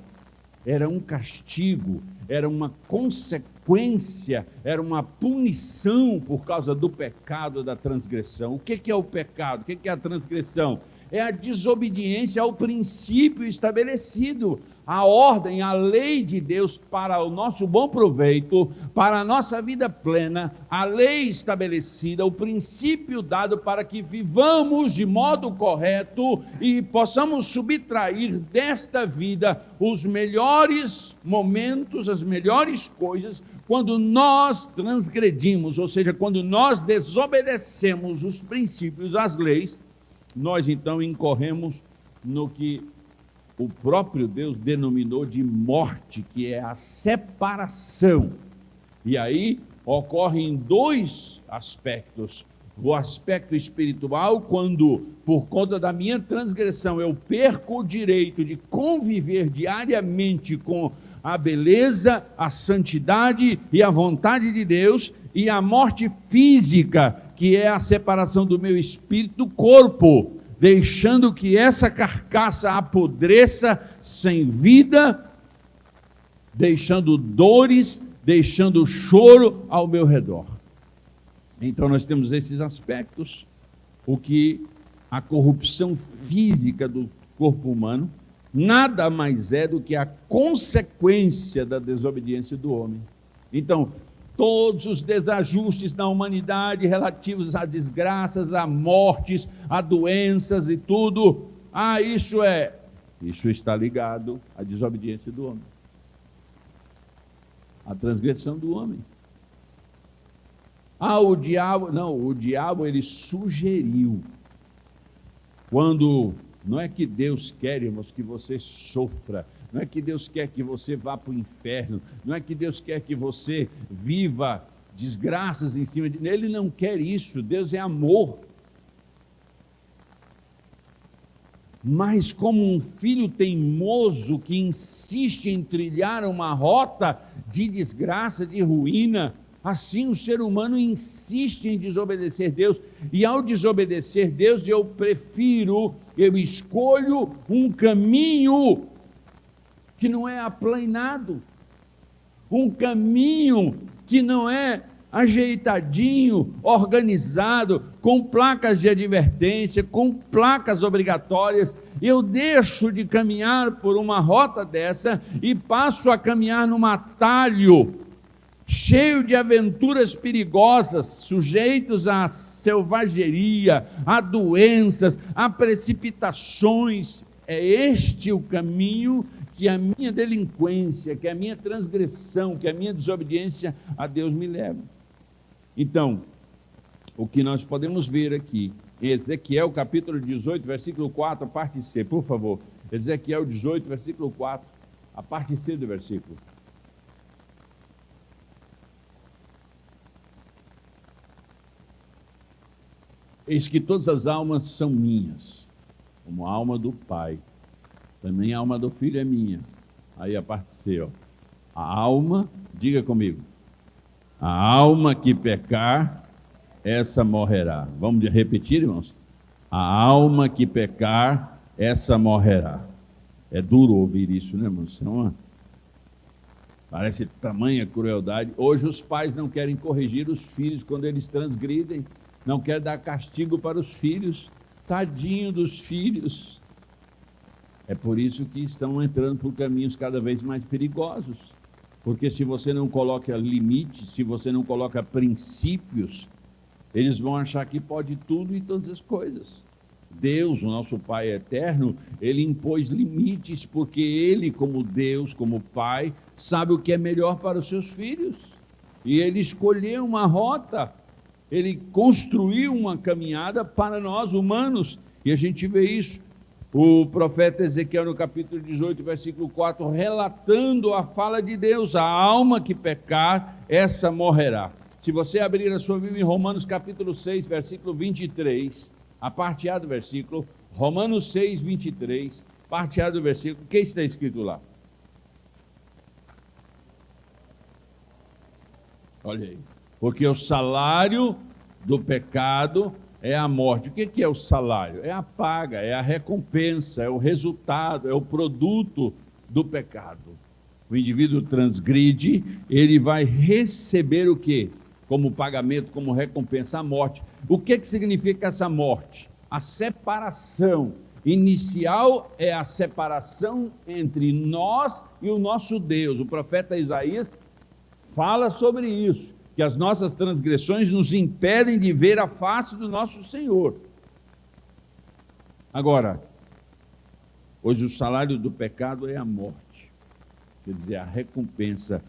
era um castigo, era uma consequência, era uma punição por causa do pecado, da transgressão. O que é o pecado? O que é a transgressão? É a desobediência ao princípio estabelecido, a ordem, a lei de Deus para o nosso bom proveito, para a nossa vida plena, a lei estabelecida, o princípio dado para que vivamos de modo correto e possamos subtrair desta vida os melhores momentos, as melhores coisas, quando nós transgredimos, ou seja, quando nós desobedecemos os princípios, as leis, nós então incorremos no que o próprio Deus denominou de morte, que é a separação. E aí ocorrem dois aspectos. O aspecto espiritual, quando, por conta da minha transgressão, eu perco o direito de conviver diariamente com a beleza, a santidade e a vontade de Deus, e a morte física, que é a separação do meu espírito do corpo, deixando que essa carcaça apodreça sem vida, deixando dores, deixando choro ao meu redor. Então nós temos esses aspectos, o que a corrupção física do corpo humano nada mais é do que a consequência da desobediência do homem. Então, todos os desajustes na humanidade relativos a desgraças, a mortes, a doenças e tudo, isso está ligado à desobediência do homem, à transgressão do homem. O diabo ele sugeriu, quando não é que Deus quer, irmãos, que você sofra, não é que Deus quer que você vá para o inferno, não é que Deus quer que você viva desgraças em cima de... Ele não quer isso, Deus é amor. mas como um filho teimoso que insiste em trilhar uma rota de desgraça, de ruína, assim o ser humano insiste em desobedecer Deus, e ao desobedecer Deus, eu escolho um caminho que não é aplanado, um caminho que não é ajeitadinho, organizado, com placas de advertência, com placas obrigatórias. Eu deixo de caminhar por uma rota dessa e passo a caminhar num atalho cheio de aventuras perigosas, sujeitos à selvageria, a doenças, a precipitações. É este o caminho que a minha delinquência, que a minha transgressão, que a minha desobediência a Deus me leva. Então, o que nós podemos ver aqui, em Ezequiel capítulo 18, versículo 4, a parte C, por favor. Ezequiel 18, versículo 4, a parte C do versículo. Eis que todas as almas são minhas, como a alma do Pai. Também a alma do Filho é minha. Aí a parte C, ó. A alma, diga comigo, a alma que pecar, essa morrerá. Vamos repetir, irmãos? A alma que pecar, essa morrerá. É duro ouvir isso, né, irmãos? Parece tamanha crueldade. Hoje os pais não querem corrigir os filhos quando eles transgridem, não querem dar castigo para os filhos. Tadinho dos filhos. É por isso que estão entrando por caminhos cada vez mais perigosos. Porque se você não coloca limites, se você não coloca princípios, eles vão achar que pode tudo e todas as coisas. Deus, o nosso Pai eterno, Ele impôs limites, porque Ele, como Deus, como Pai, sabe o que é melhor para os seus filhos. E Ele escolheu uma rota, Ele construiu uma caminhada para nós, humanos, e a gente vê isso. O profeta Ezequiel, no capítulo 18, versículo 4, relatando a fala de Deus: a alma que pecar, essa morrerá. Se você abrir a sua Bíblia em Romanos capítulo 6, versículo 23, a parte A do versículo, Romanos 6, 23, parte A do versículo, o que está escrito lá? Olha aí. Porque o salário do pecado é a morte. O que é o salário? É a paga, é a recompensa, é o resultado, é o produto do pecado. O indivíduo transgride, ele vai receber o quê? Como pagamento, como recompensa, a morte. O que significa essa morte? A separação. Inicial é a separação entre nós e o nosso Deus. O profeta Isaías fala sobre isso, que as nossas transgressões nos impedem de ver a face do nosso Senhor. Agora, hoje o salário do pecado é a morte, quer dizer, a recompensa,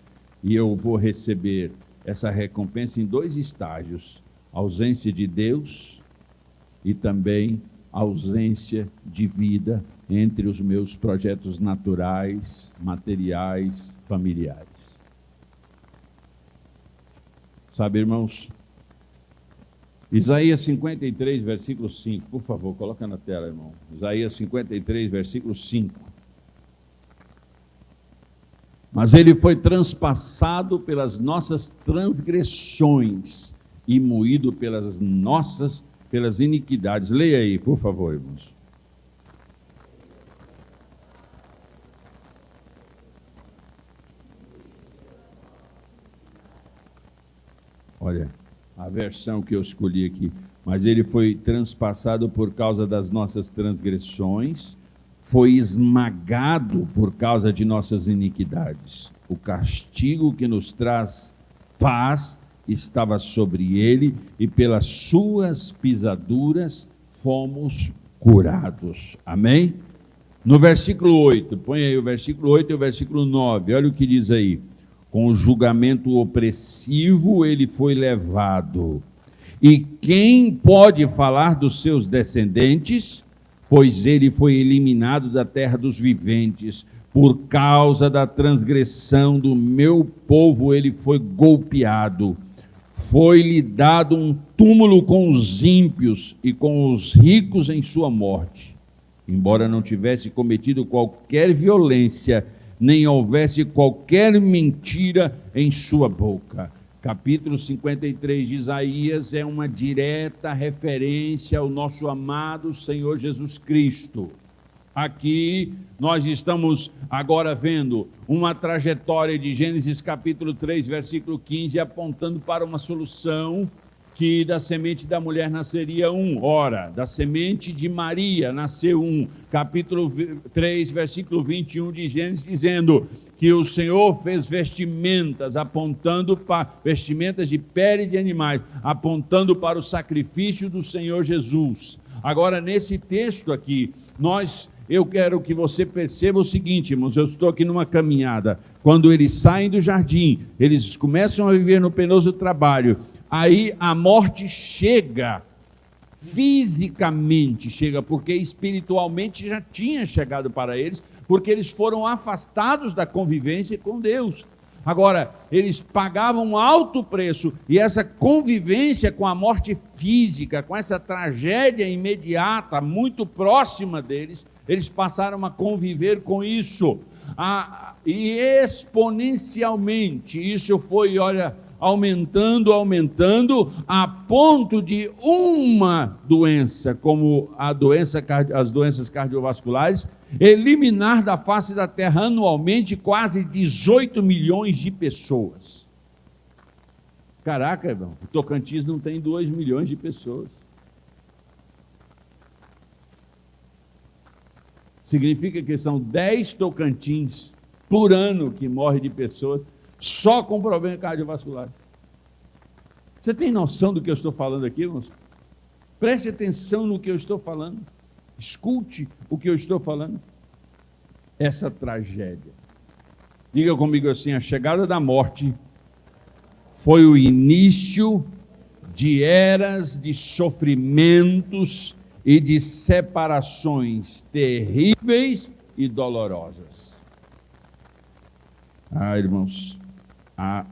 e eu vou receber essa recompensa em dois estágios: ausência de Deus e também ausência de vida entre os meus projetos naturais, materiais, familiares. Sabe, irmãos, Isaías 53, versículo 5, por favor, coloca na tela, irmão. Isaías 53, versículo 5. Mas ele foi transpassado pelas nossas transgressões e moído pelas iniquidades. Leia aí, por favor, irmãos. Olha, a versão que eu escolhi aqui. Mas ele foi transpassado por causa das nossas transgressões, foi esmagado por causa de nossas iniquidades. O castigo que nos traz paz estava sobre ele, e pelas suas pisaduras fomos curados. Amém? No versículo 8, põe aí o versículo 8 e o versículo 9, olha o que diz aí. Com o julgamento opressivo ele foi levado. E quem pode falar dos seus descendentes? Pois ele foi eliminado da terra dos viventes. Por causa da transgressão do meu povo ele foi golpeado. Foi-lhe dado um túmulo com os ímpios e com os ricos em sua morte. embora não tivesse cometido qualquer violência, nem houvesse qualquer mentira em sua boca. Capítulo 53 de Isaías é uma direta referência ao nosso amado Senhor Jesus Cristo. Aqui nós estamos agora vendo uma trajetória de Gênesis capítulo 3, versículo 15, apontando para uma solução que da semente da mulher nasceria um. Ora, da semente de Maria nasceu um. Capítulo 3, versículo 21 de Gênesis, dizendo que o Senhor fez vestimentas, apontando para vestimentas de pele de animais, apontando para o sacrifício do Senhor Jesus. Agora, nesse texto aqui, eu quero que você perceba o seguinte, irmãos, eu estou aqui numa caminhada. Quando eles saem do jardim, eles começam a viver no penoso trabalho, aí a morte chega, fisicamente chega, porque espiritualmente já tinha chegado para eles, porque eles foram afastados da convivência com Deus. Agora, eles pagavam um alto preço, e essa convivência com a morte física, com essa tragédia imediata, muito próxima deles, eles passaram a conviver com isso. E exponencialmente, isso foi, aumentando, a ponto de uma doença, como as doenças cardiovasculares, eliminar da face da terra anualmente quase 18 milhões de pessoas. Caraca, irmão, o Tocantins não tem 2 milhões de pessoas. Significa que são 10 Tocantins por ano que morrem de pessoas só com problemas cardiovasculares. Você tem noção do que eu estou falando aqui, irmãos? Preste atenção no que eu estou falando. Escute o que eu estou falando. Essa tragédia. Diga comigo assim: a chegada da morte foi o início de eras de sofrimentos e de separações terríveis e dolorosas. Irmãos, a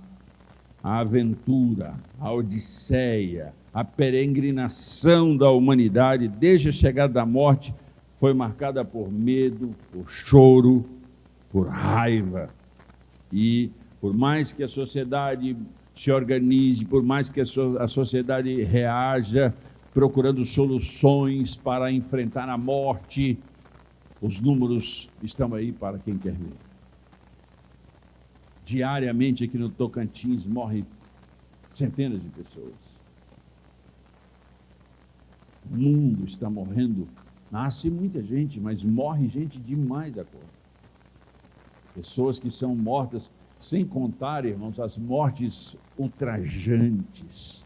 aventura, a odisseia, a peregrinação da humanidade desde a chegada da morte foi marcada por medo, por choro, por raiva. E por mais que a sociedade se organize, por mais que a sociedade reaja, procurando soluções para enfrentar a morte, os números estão aí para quem quer ver. Diariamente aqui no Tocantins morrem centenas de pessoas. O mundo está morrendo. Nasce muita gente, mas morre gente demais da conta. Pessoas que são mortas, sem contar, irmãos, as mortes ultrajantes,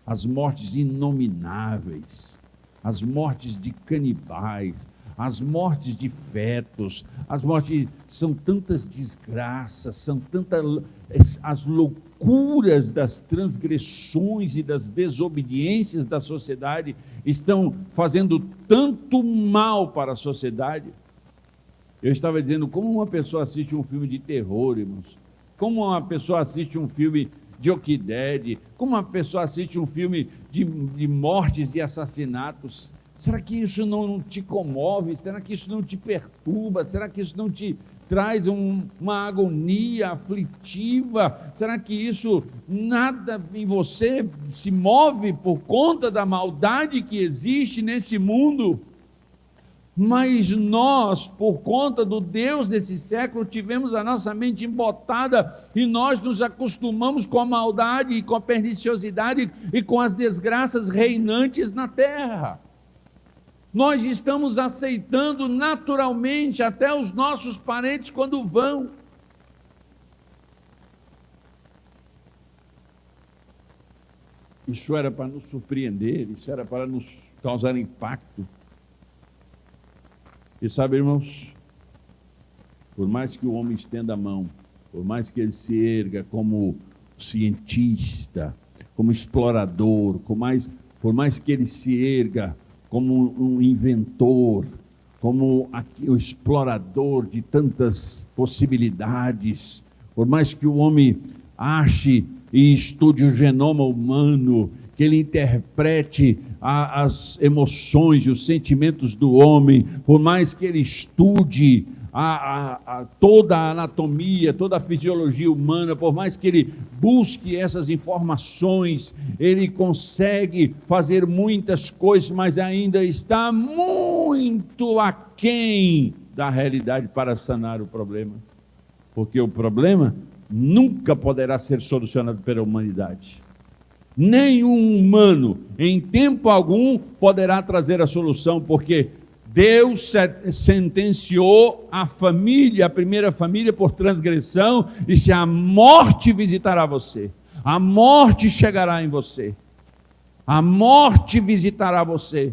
as mortes inomináveis, as mortes de canibais, as mortes de fetos, as mortes, são tantas desgraças, são tantas as loucuras das transgressões e das desobediências da sociedade estão fazendo tanto mal para a sociedade. Eu estava dizendo, como uma pessoa assiste um filme de terror, irmãos, como uma pessoa assiste um filme de Walking Dead, como uma pessoa assiste um filme de mortes e assassinatos. Será que isso não te comove? Será que isso não te perturba? Será que isso não te traz uma agonia aflitiva? Será que isso, nada em você se move por conta da maldade que existe nesse mundo? Mas nós, por conta do Deus desse século, tivemos a nossa mente embotada e nós nos acostumamos com a maldade e com a perniciosidade e com as desgraças reinantes na terra. Nós estamos aceitando naturalmente até os nossos parentes quando vão. Isso era para nos surpreender, isso era para nos causar impacto. E sabe, irmãos, por mais que o homem estenda a mão, por mais que ele se erga como cientista, como explorador, por mais que ele se erga como um inventor, como o explorador de tantas possibilidades, por mais que o homem ache e estude o genoma humano, que ele interprete as emoções e os sentimentos do homem, por mais que ele estude toda a anatomia, toda a fisiologia humana, por mais que ele busque essas informações, ele consegue fazer muitas coisas, mas ainda está muito aquém da realidade para sanar o problema. Porque o problema nunca poderá ser solucionado pela humanidade. Nenhum humano, em tempo algum, poderá trazer a solução, porque Deus sentenciou a família, a primeira família, por transgressão, e se a morte visitará você, a morte chegará em você, a morte visitará você.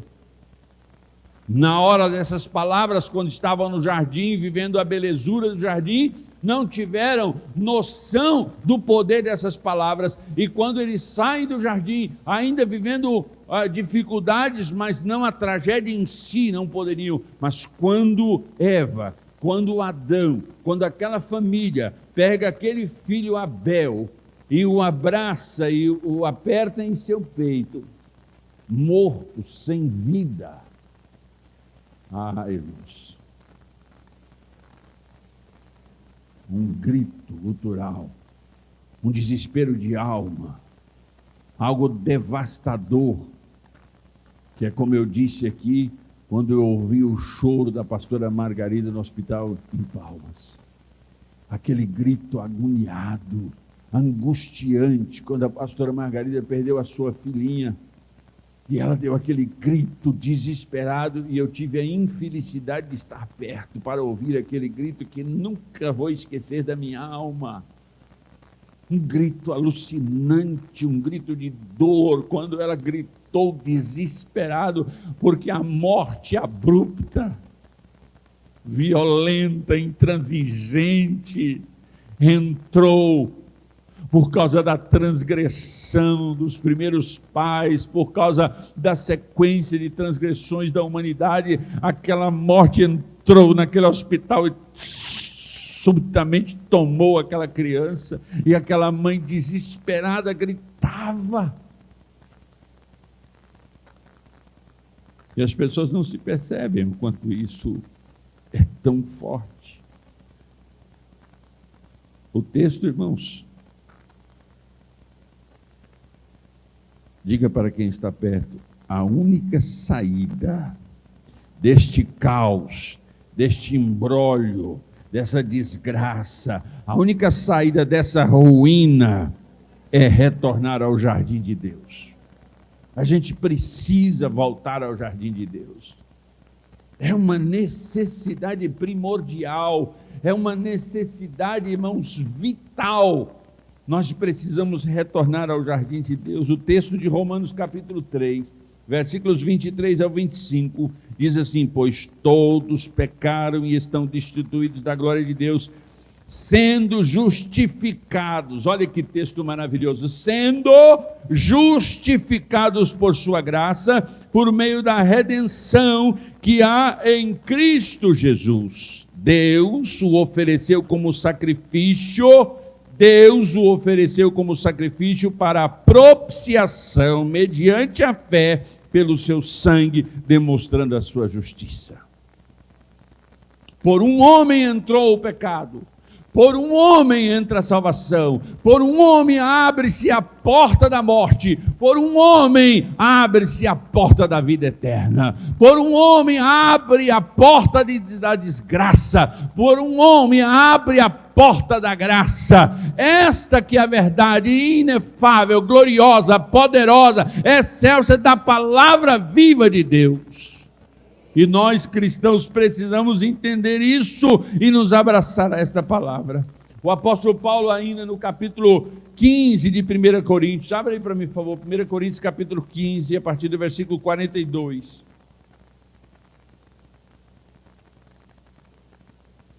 Na hora dessas palavras, quando estavam no jardim, vivendo a belezura do jardim, não tiveram noção do poder dessas palavras, e quando eles saem do jardim, ainda vivendo dificuldades, mas não a tragédia em si, não poderiam, mas quando Eva, quando Adão, quando aquela família pega aquele filho Abel, e o abraça e o aperta em seu peito, morto, sem vida. Irmãos, um grito gutural, um desespero de alma, algo devastador, que é como eu disse aqui, quando eu ouvi o choro da pastora Margarida no hospital em Palmas. Aquele grito agoniado, angustiante, quando a pastora Margarida perdeu a sua filhinha, e ela deu aquele grito desesperado, e eu tive a infelicidade de estar perto para ouvir aquele grito que nunca vou esquecer da minha alma. Um grito alucinante, um grito de dor, quando ela gritou desesperado, porque a morte abrupta, violenta, intransigente, entrou por causa da transgressão dos primeiros pais, por causa da sequência de transgressões da humanidade. Aquela morte entrou naquele hospital e subitamente tomou aquela criança, e aquela mãe desesperada gritava. E as pessoas não se percebem o quanto isso é tão forte. O texto, irmãos, diga para quem está perto, a única saída deste caos, deste imbróglio, dessa desgraça, a única saída dessa ruína é retornar ao jardim de Deus. A gente precisa voltar ao jardim de Deus. É uma necessidade primordial, é uma necessidade, irmãos, vital. Nós precisamos retornar ao jardim de Deus. O texto de Romanos capítulo 3, versículos 23 ao 25, diz assim: pois todos pecaram e estão destituídos da glória de Deus, sendo justificados, olha que texto maravilhoso, sendo justificados por sua graça, por meio da redenção que há em Cristo Jesus. Deus o ofereceu como sacrifício, para a propiciação, mediante a fé, pelo seu sangue, demonstrando a sua justiça. Por um homem entrou o pecado, por um homem entra a salvação, por um homem abre-se a porta da morte, por um homem abre-se a porta da vida eterna, por um homem abre a porta da desgraça, por um homem abre a porta da graça. Esta que é a verdade inefável, gloriosa, poderosa, excelsa da palavra viva de Deus. E nós cristãos precisamos entender isso e nos abraçar a esta palavra. O apóstolo Paulo, ainda no capítulo 15 de 1 Coríntios, abre aí para mim, por favor, 1 Coríntios capítulo 15, a partir do versículo 42.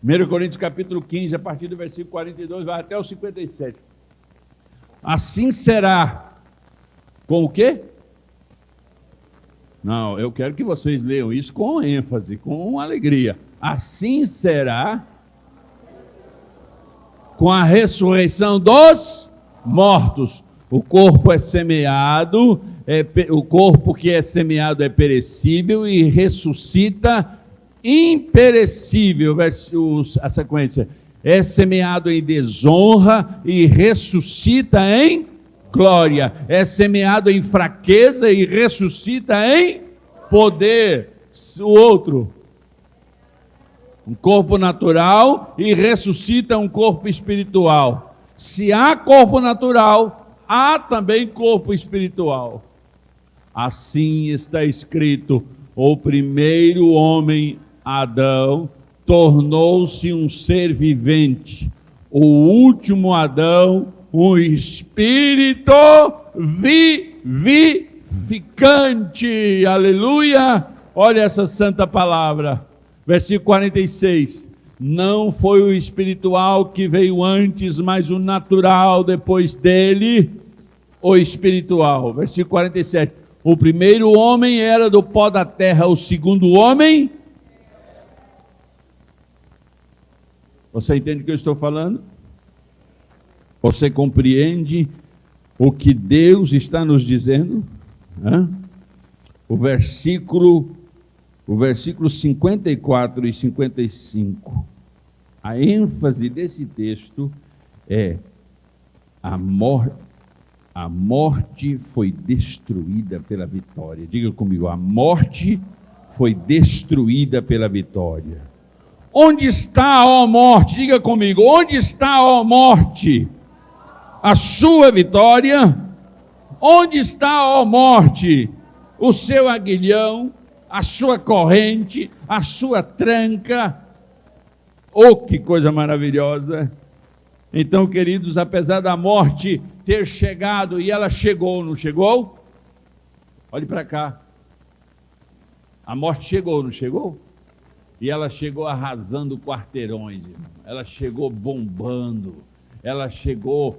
1 Coríntios capítulo 15, a partir do versículo 42, vai até o 57. Assim será com o quê? Não, eu quero que vocês leiam isso com ênfase, com alegria. Assim será com a ressurreição dos mortos. O corpo é semeado, o corpo que é semeado é perecível e ressuscita imperecível. A sequência: é semeado em desonra e ressuscita em glória. É semeado em fraqueza e ressuscita em poder. O outro: um corpo natural e ressuscita um corpo espiritual. Se há corpo natural, há também corpo espiritual. Assim está escrito: o primeiro homem, Adão, tornou-se um ser vivente. O último Adão, um espírito vivificante. Aleluia! Olha essa santa palavra. Versículo 46. Não foi o espiritual que veio antes, mas o natural depois dele, o espiritual. Versículo 47. O primeiro homem era do pó da terra, o segundo homem... Você entende o que eu estou falando? Você compreende o que Deus está nos dizendo? O versículo 54 e 55, a ênfase desse texto é: a morte foi destruída pela vitória. Diga comigo: a morte foi destruída pela vitória. Onde está, ó morte? Diga comigo: onde está, ó morte, a sua vitória? Onde está, ó morte, o seu aguilhão, a sua corrente, a sua tranca? Oh, que coisa maravilhosa! Então, queridos, apesar da morte ter chegado, e ela chegou, não chegou? Olhe para cá. A morte chegou, não chegou? E ela chegou arrasando quarteirões, irmão. Ela chegou bombando, ela chegou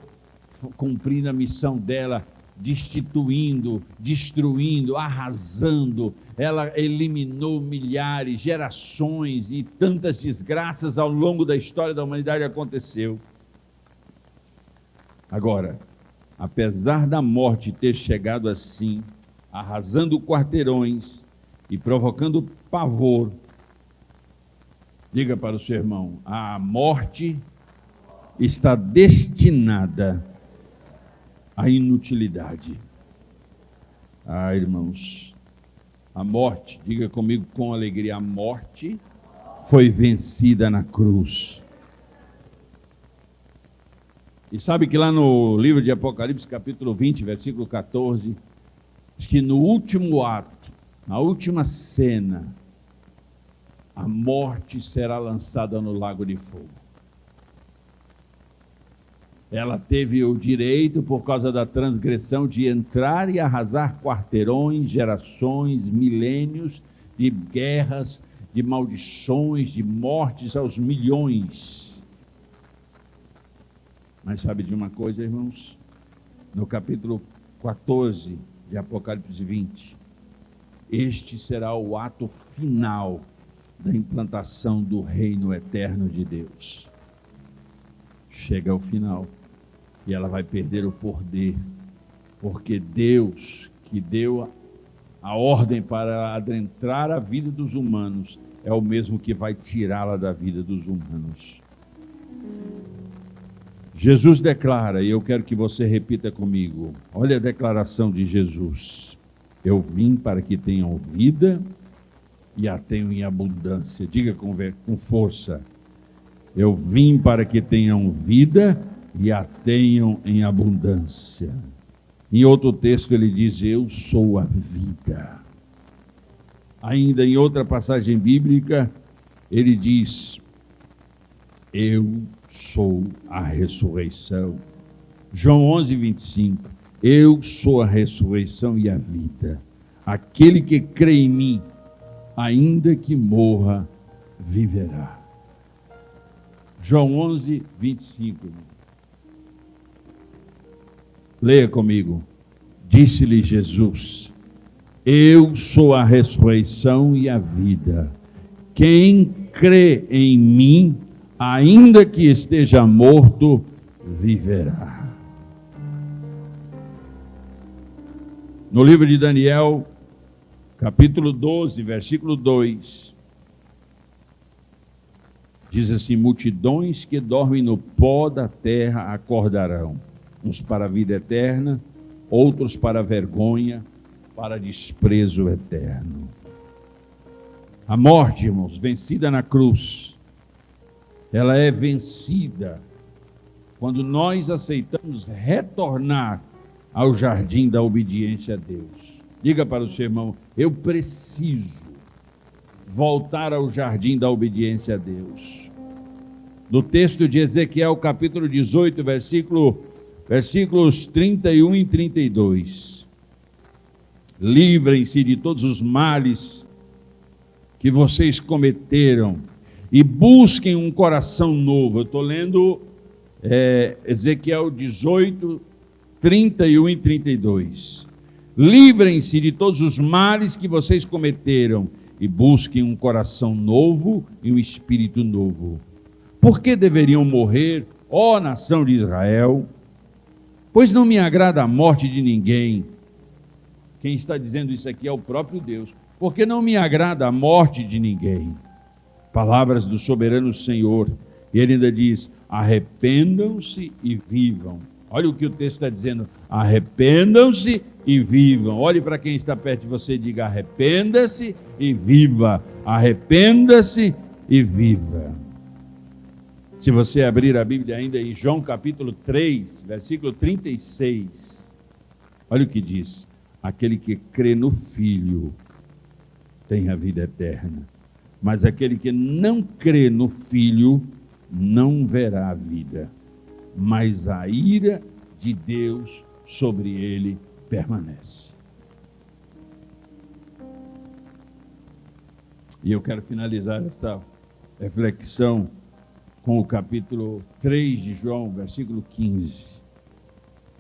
cumprindo a missão dela, destituindo, destruindo, arrasando. Ela eliminou milhares, gerações, e tantas desgraças ao longo da história da humanidade aconteceu. Agora, apesar da morte ter chegado assim, arrasando quarteirões e provocando pavor, diga para o seu irmão: a morte está destinada à inutilidade. Ah, irmãos, a morte, diga comigo com alegria: a morte foi vencida na cruz. E sabe que lá no livro de Apocalipse, capítulo 20, versículo 14, diz que no último ato, na última cena, a morte será lançada no lago de fogo. Ela teve o direito, por causa da transgressão, de entrar e arrasar quarteirões, gerações, milênios de guerras, de maldições, de mortes aos milhões. Mas sabe de uma coisa, irmãos? No capítulo 14 de Apocalipse 20, este será o ato final da implantação do reino eterno de Deus. Chega ao final e ela vai perder o poder, porque Deus, que deu a ordem para adentrar a vida dos humanos, é o mesmo que vai tirá-la da vida dos humanos. Jesus declara, e eu quero que você repita comigo, olha a declaração de Jesus: eu vim para que tenham vida e a tenham em abundância. Diga com força: eu vim para que tenham vida e a tenham em abundância. Em outro texto ele diz: eu sou a vida. Ainda em outra passagem bíblica ele diz: eu sou a ressurreição. João 11, 25. Eu sou a ressurreição e a vida. Aquele que crê em mim, ainda que morra, viverá. João 11, 25. Leia comigo. Disse-lhe Jesus: eu sou a ressurreição e a vida. Quem crê em mim, ainda que esteja morto, viverá. No livro de Daniel, capítulo 12, versículo 2, diz assim: multidões que dormem no pó da terra acordarão, uns para a vida eterna, outros para a vergonha, para desprezo eterno. A morte, irmãos, vencida na cruz, ela é vencida quando nós aceitamos retornar ao jardim da obediência a Deus. Diga para o seu irmão: eu preciso voltar ao jardim da obediência a Deus. No texto de Ezequiel, capítulo 18, versículos 31 e 32. Livrem-se de todos os males que vocês cometeram e busquem um coração novo. Eu estou lendo Ezequiel 18, 31 e 32. Livrem-se de todos os males que vocês cometeram e busquem um coração novo e um espírito novo. Por que deveriam morrer, ó nação de Israel? Pois não me agrada a morte de ninguém. Quem está dizendo isso aqui é o próprio Deus. Porque não me agrada a morte de ninguém. Palavras do soberano Senhor. E ele ainda diz: arrependam-se e vivam. Olha o que o texto está dizendo: arrependam-se e vivam. Olhe para quem está perto de você e diga: arrependa-se e viva. Arrependa-se e viva. Se você abrir a Bíblia ainda em João capítulo 3, versículo 36, olha o que diz: aquele que crê no Filho tem a vida eterna, mas aquele que não crê no Filho não verá a vida, mas a ira de Deus sobre ele permanece. E eu quero finalizar esta reflexão com o capítulo 3 de João, versículo 15.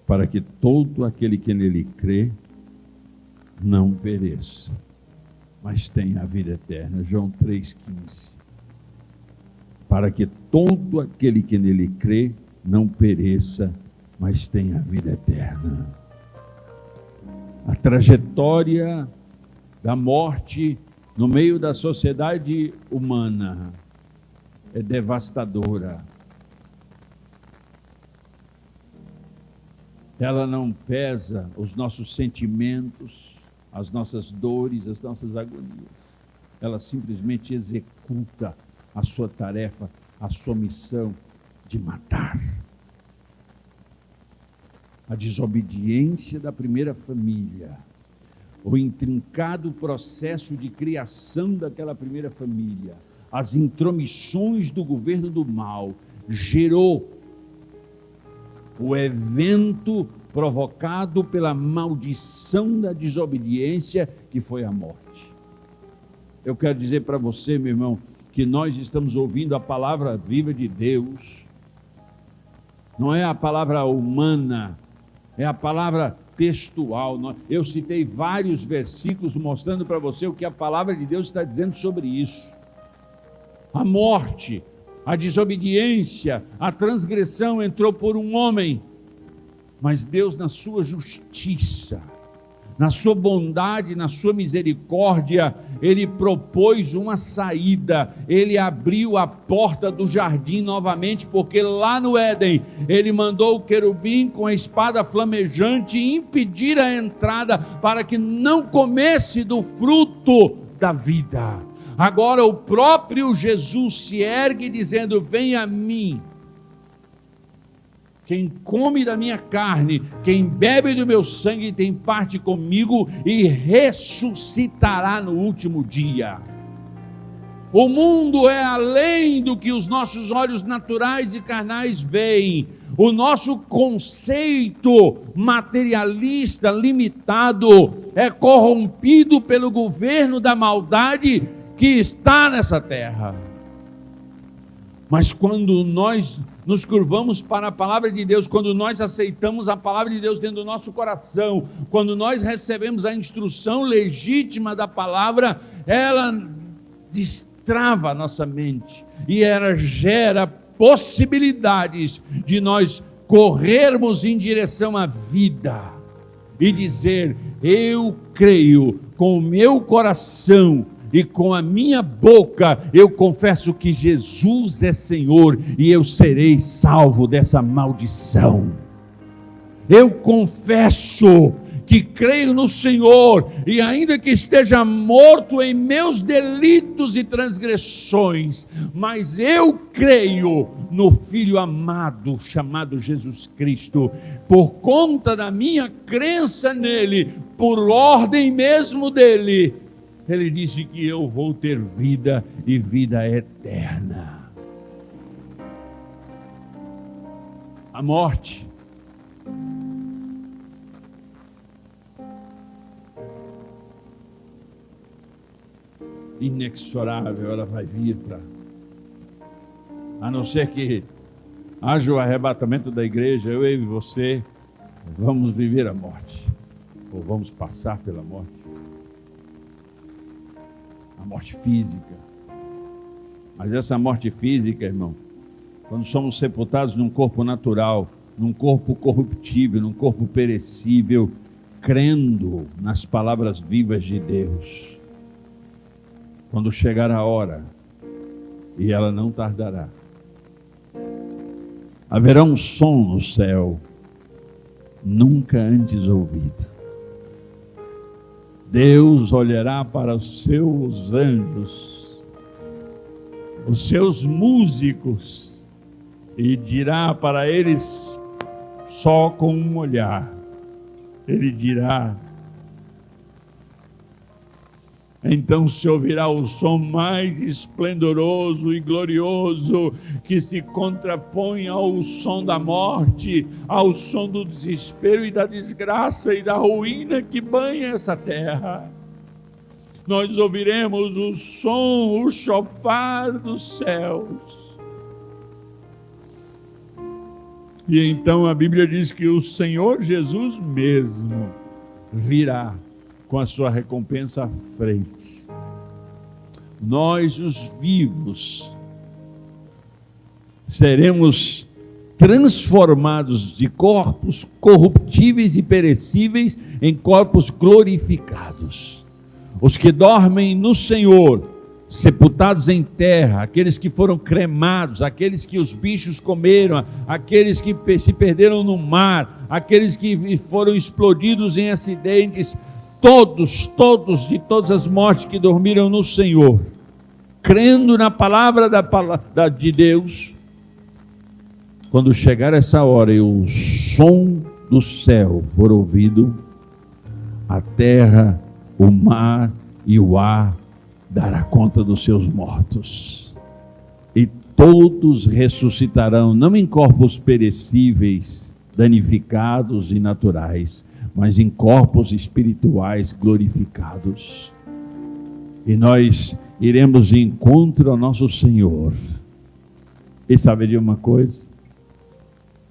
Para que todo aquele que nele crê não pereça, mas tenha a vida eterna. João 3,15. Para que todo aquele que nele crê não pereça, mas tenha a vida eterna. A trajetória da morte no meio da sociedade humana é devastadora. Ela não pesa os nossos sentimentos, as nossas dores, as nossas agonias. Ela simplesmente executa a sua tarefa, a sua missão de matar. A desobediência da primeira família, o intrincado processo de criação daquela primeira família, as intromissões do governo do mal, gerou o evento provocado pela maldição da desobediência, que foi a morte. Eu quero dizer para você, meu irmão, que nós estamos ouvindo a palavra viva de Deus. Não é a palavra humana, é a palavra textual. Eu citei vários versículos mostrando para você o que a palavra de Deus está dizendo sobre isso. A morte, a desobediência, a transgressão entrou por um homem, mas Deus, na sua justiça, na sua bondade, na sua misericórdia, Ele propôs uma saída. Ele abriu a porta do jardim novamente, porque lá no Éden, Ele mandou o querubim com a espada flamejante impedir a entrada, para que não comesse do fruto da vida. Agora o próprio Jesus se ergue dizendo: venha a mim. Quem come da minha carne, quem bebe do meu sangue, tem parte comigo e ressuscitará no último dia. O mundo é além do que os nossos olhos naturais e carnais veem. O nosso conceito materialista limitado é corrompido pelo governo da maldade que está nessa terra. Mas quando nós nos curvamos para a palavra de Deus, quando nós aceitamos a palavra de Deus dentro do nosso coração, quando nós recebemos a instrução legítima da palavra, ela destrava a nossa mente e ela gera possibilidades de nós corrermos em direção à vida. e dizer: eu creio com o meu coração e com a minha boca, eu confesso que Jesus é Senhor e eu serei salvo dessa maldição. Eu confesso que creio no Senhor, e ainda que esteja morto em meus delitos e transgressões, mas eu creio no Filho amado, chamado Jesus Cristo. Por conta da minha crença nele, por ordem mesmo dele, ele disse que eu vou ter vida e vida eterna. A morte inexorável, ela vai vir a não ser que haja o arrebatamento da igreja, eu e você vamos viver a morte, ou vamos passar pela morte, a morte física. Mas essa morte física, irmão, quando somos sepultados num corpo natural, num corpo corruptível, num corpo perecível, crendo nas palavras vivas de Deus, quando chegar a hora, e ela não tardará, haverá um som no céu, nunca antes ouvido. Deus olhará para os seus anjos, os seus músicos, e dirá para eles, só com um olhar, ele dirá: então se ouvirá o som mais esplendoroso e glorioso, que se contrapõe ao som da morte, ao som do desespero e da desgraça e da ruína que banha essa terra. Nós ouviremos o som, o chofar dos céus. E então a Bíblia diz que o Senhor Jesus mesmo virá com a sua recompensa à frente. Nós, os vivos, seremos transformados de corpos corruptíveis e perecíveis em corpos glorificados. Os que dormem no Senhor, sepultados em terra, aqueles que foram cremados, aqueles que os bichos comeram, aqueles que se perderam no mar, aqueles que foram explodidos em acidentes, todos de todas as mortes que dormiram no Senhor, crendo na palavra de Deus, quando chegar essa hora e o som do céu for ouvido, a terra, o mar e o ar dará conta dos seus mortos, e todos ressuscitarão, não em corpos perecíveis, danificados e naturais, mas em corpos espirituais glorificados. E nós iremos de encontro ao nosso Senhor. E sabe de uma coisa?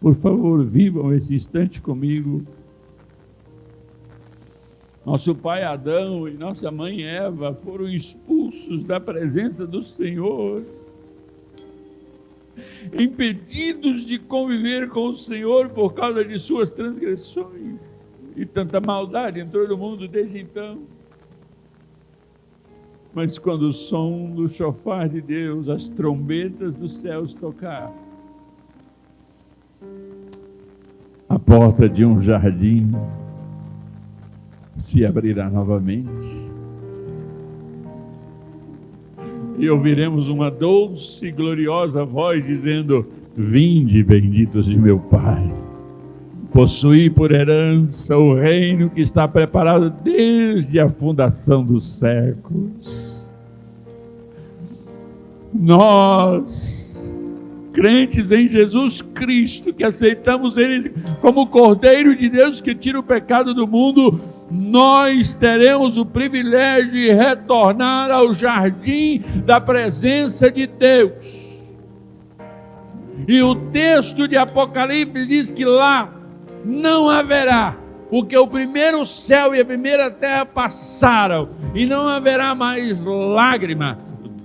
Por favor, vivam esse instante comigo. Nosso pai Adão e nossa mãe Eva foram expulsos da presença do Senhor, impedidos de conviver com o Senhor por causa de suas transgressões. E tanta maldade entrou no mundo desde então. Mas quando o som do chofar de Deus, as trombetas dos céus tocar, a porta de um jardim se abrirá novamente. E ouviremos uma doce e gloriosa voz dizendo: vinde, benditos de meu Pai, possuí por herança o reino que está preparado desde a fundação dos séculos. Nós, crentes em Jesus Cristo, que aceitamos Ele como Cordeiro de Deus que tira o pecado do mundo, nós teremos o privilégio de retornar ao jardim da presença de Deus. E o texto de Apocalipse diz que lá não haverá, porque o primeiro céu e a primeira terra passaram, e não haverá mais lágrima,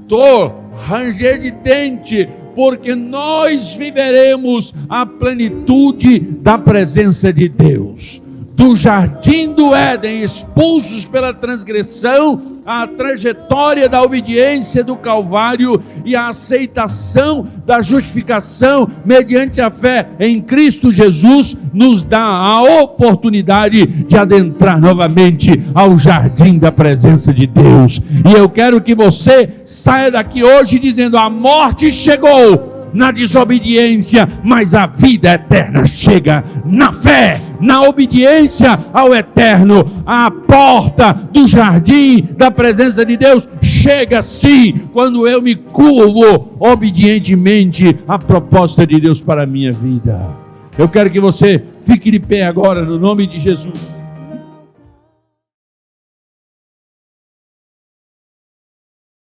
dor, ranger de dente, porque nós viveremos a plenitude da presença de Deus. do jardim do Éden, expulsos pela transgressão, a trajetória da obediência do Calvário e a aceitação da justificação mediante a fé em Cristo Jesus, nos dá a oportunidade de adentrar novamente ao jardim da presença de Deus. E eu quero que você saia daqui hoje dizendo: a morte chegou na desobediência, mas a vida eterna chega na fé, na obediência ao eterno. A porta do jardim da presença de Deus chega sim, quando eu me curvo obedientemente à proposta de Deus para a minha vida. Eu quero que você fique de pé agora, no nome de Jesus.